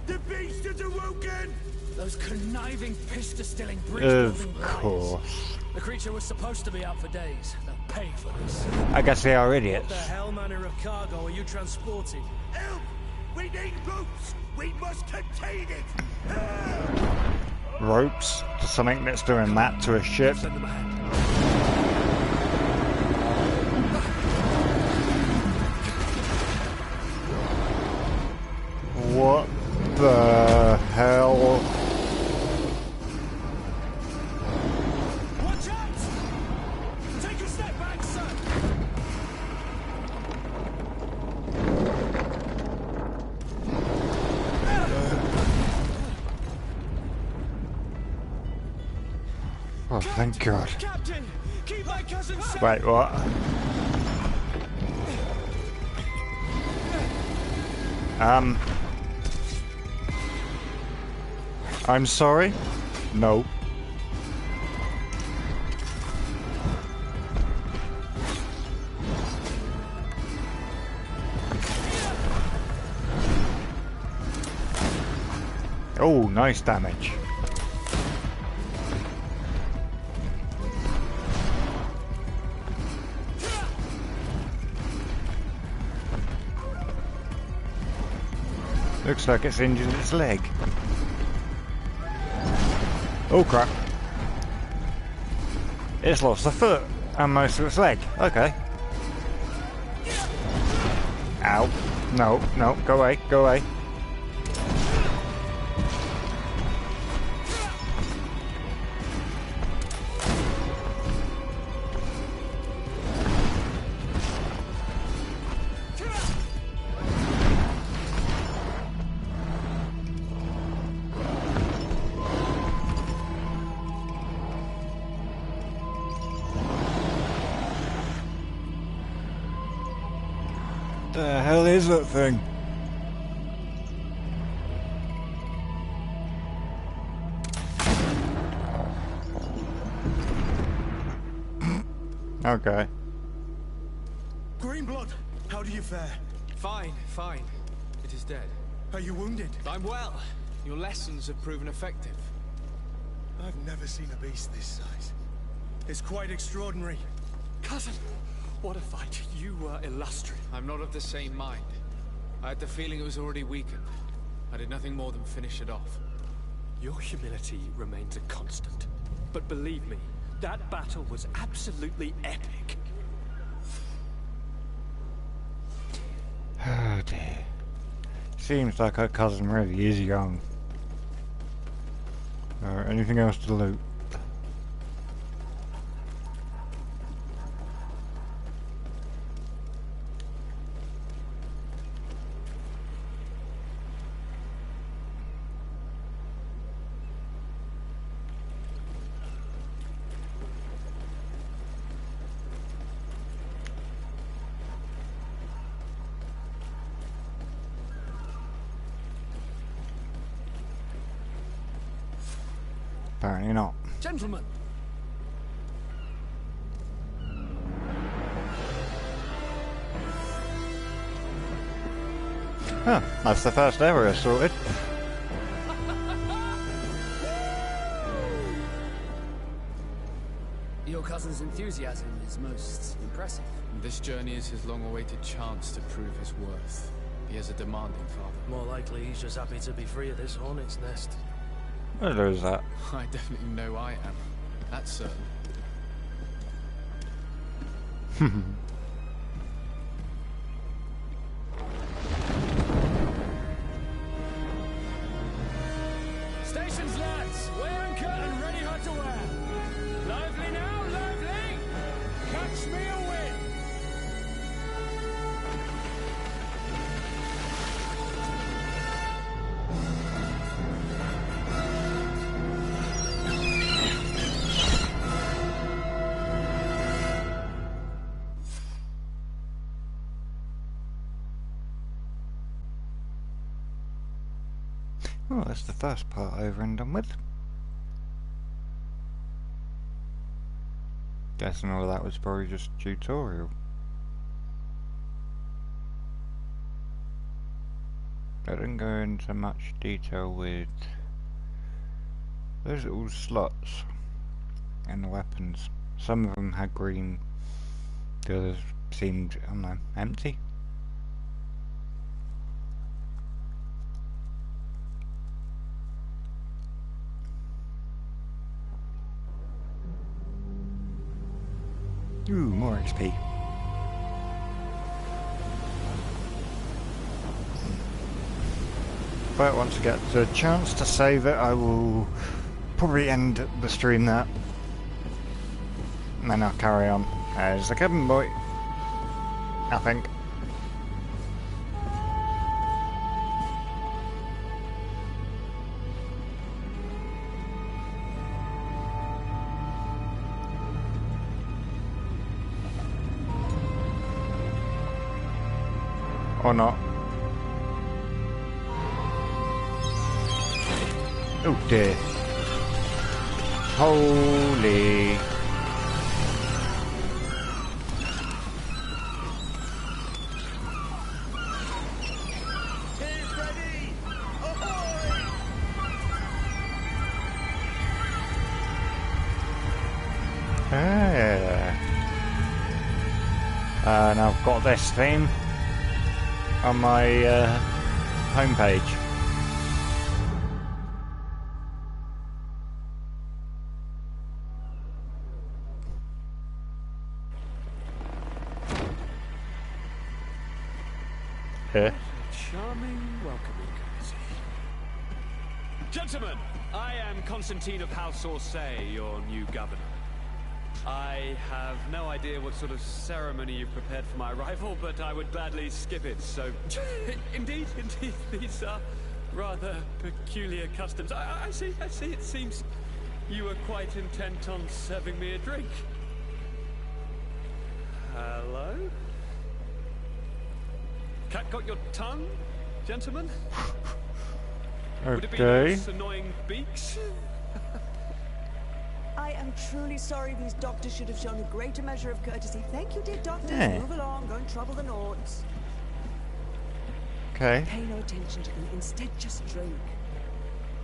The beast is awoken! Those conniving, pista-stilling bridge Of building lies. course. The creature was supposed to be out for days. They'll pay for this. I guess they are What idiots. the hell manner of cargo are you transporting? Help! We need ropes! We must contain it! Ropes to something that's doing that to a ship. Send them ahead. What the hell? Watch out! Take a step back, son! Oh, thank God. Captain, keep my cousin safe. Wait, what? I'm sorry? No. Oh, nice damage. Looks like it's injured its leg. Oh crap. It's lost a foot and most of its leg. Okay. Ow. No, no, go away, go away. The hell is that thing? Okay. Greenblood, how do you fare? Fine, fine. It is dead. Are you wounded? I'm well. Your lessons have proven effective. I've never seen a beast this size. It's quite extraordinary. Cousin, what a fight. You were illustrious. I'm not of the same mind. I had the feeling it was already weakened. I did nothing more than finish it off. Your humility remains a constant. But believe me, that battle was absolutely epic. Oh dear. Seems like her cousin really is young. Anything else to loot? Apparently not. Gentlemen! Huh, that's the first area sorted. Your cousin's enthusiasm is most impressive. This journey is his long-awaited chance to prove his worth. He has a demanding father. More likely he's just happy to be free of this hornet's nest. What is that? I definitely know I am. That's certain. Stations, lads! Weigh anchor and ready hard to wear. Lively now, lively! Catch me a wind! Oh, that's the first part over and done with. Guessing all of that was probably just tutorial. I didn't go into much detail with those little slots and the weapons. Some of them had green, the others seemed, I don't know, empty. Ooh, more XP. But once I get the chance to save it, I will probably end the stream there. And then I'll carry on as the cabin boy, I think. Or not. Oh dear. Holy. And I've got this theme on my homepage. Here. Charming welcoming courtesy. Gentlemen, I am Constantine of House Orsay, your new governor. I have no idea what sort of ceremony you've prepared for my arrival, but I would gladly skip it, so... Indeed, these are rather peculiar customs. I see, it seems you were quite intent on serving me a drink. Hello? Cat got your tongue, gentlemen? Would it be Okay. those annoying beaks? I am truly sorry these doctors should have shown a greater measure of courtesy. Thank you, dear doctors. Yeah. Move along, don't trouble the Nords. Okay. Pay no attention to them, instead just drink.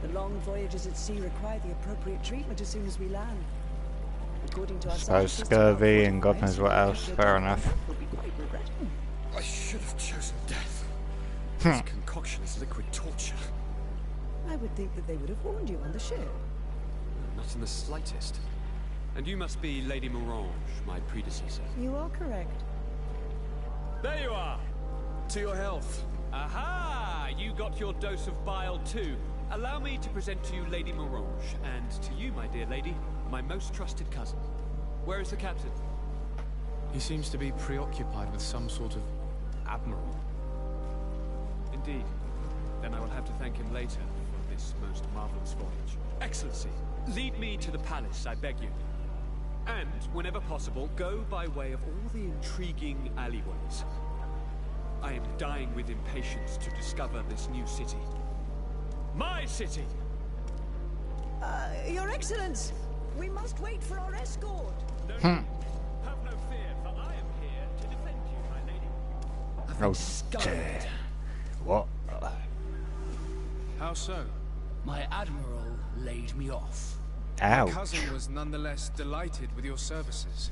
The long voyages at sea require the appropriate treatment as soon as we land. According to our Suppose scientists, scurvy about and God knows what 45 else. years Fair later, enough. we'll be quite regretful. I should have chosen death. Hmm. This concoction is liquid torture. I would think that they would have warned you on the ship. Not in the slightest. And you must be Lady Morange, my predecessor. You are correct. There you are! To your health. Aha! You got your dose of bile too. Allow me to present to you Lady Morange, and to you, my dear lady, my most trusted cousin. Where is the captain? He seems to be preoccupied with some sort of admiral. Indeed. Then I will have to thank him later for this most marvelous voyage. Excellency, lead me to the palace, I beg you. And, whenever possible, go by way of all the intriguing alleyways. I am dying with impatience to discover this new city. My city! Your Excellence! We must wait for our escort! Have no fear, for I am here to defend you, my lady. Oh, dear. What? How so? My admiral laid me off. My Ouch. cousin was nonetheless delighted with your services.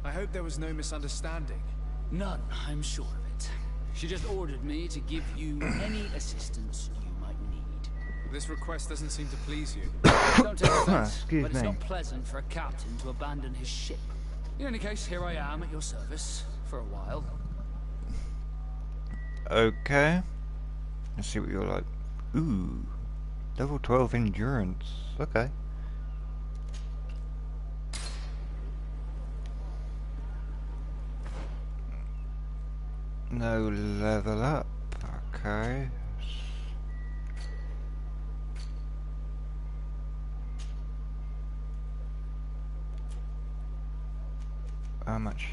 I hope there was no misunderstanding. None, I'm sure of it. She just ordered me to give you any assistance you might need. This request doesn't seem to please you. Don't take offense, Excuse but it's me. not pleasant for a captain to abandon his ship. In any case, here I am at your service for a while. Okay. Let's see what you're like. Ooh. Level 12 endurance. Okay. No level up. Okay. How much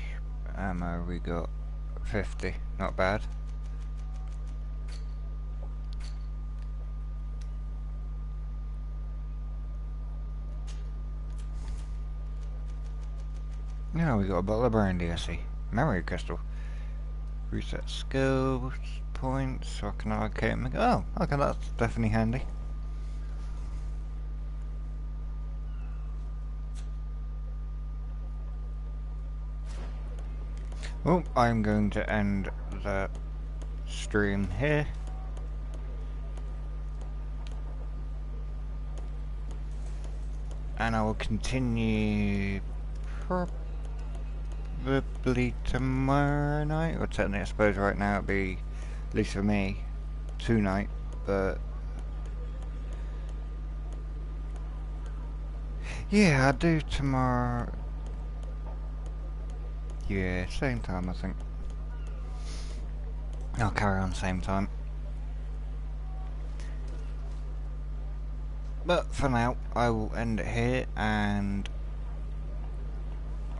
ammo we got? 50. Not bad. Yeah, we got a bottle of brandy, I see. Memory crystal. Reset skills points, so I can allocate them. Oh, okay, that's definitely handy. Well, I'm going to end the stream here. And I will continue probably tomorrow night, or technically I suppose right now it'd be, at least for me, tonight, but yeah, I'll do tomorrow. Yeah, same time I think. I'll carry on same time. But for now, I will end it here, and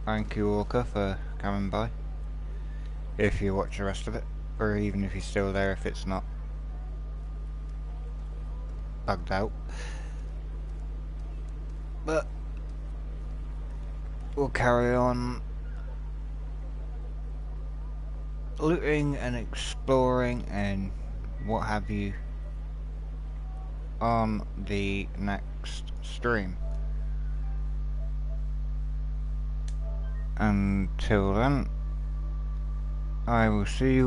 thank you, Walker, for coming by. If you watch the rest of it, or even if you're still there, if it's not bugged out. But we'll carry on looting and exploring and what have you on the next stream. Until then, I will see you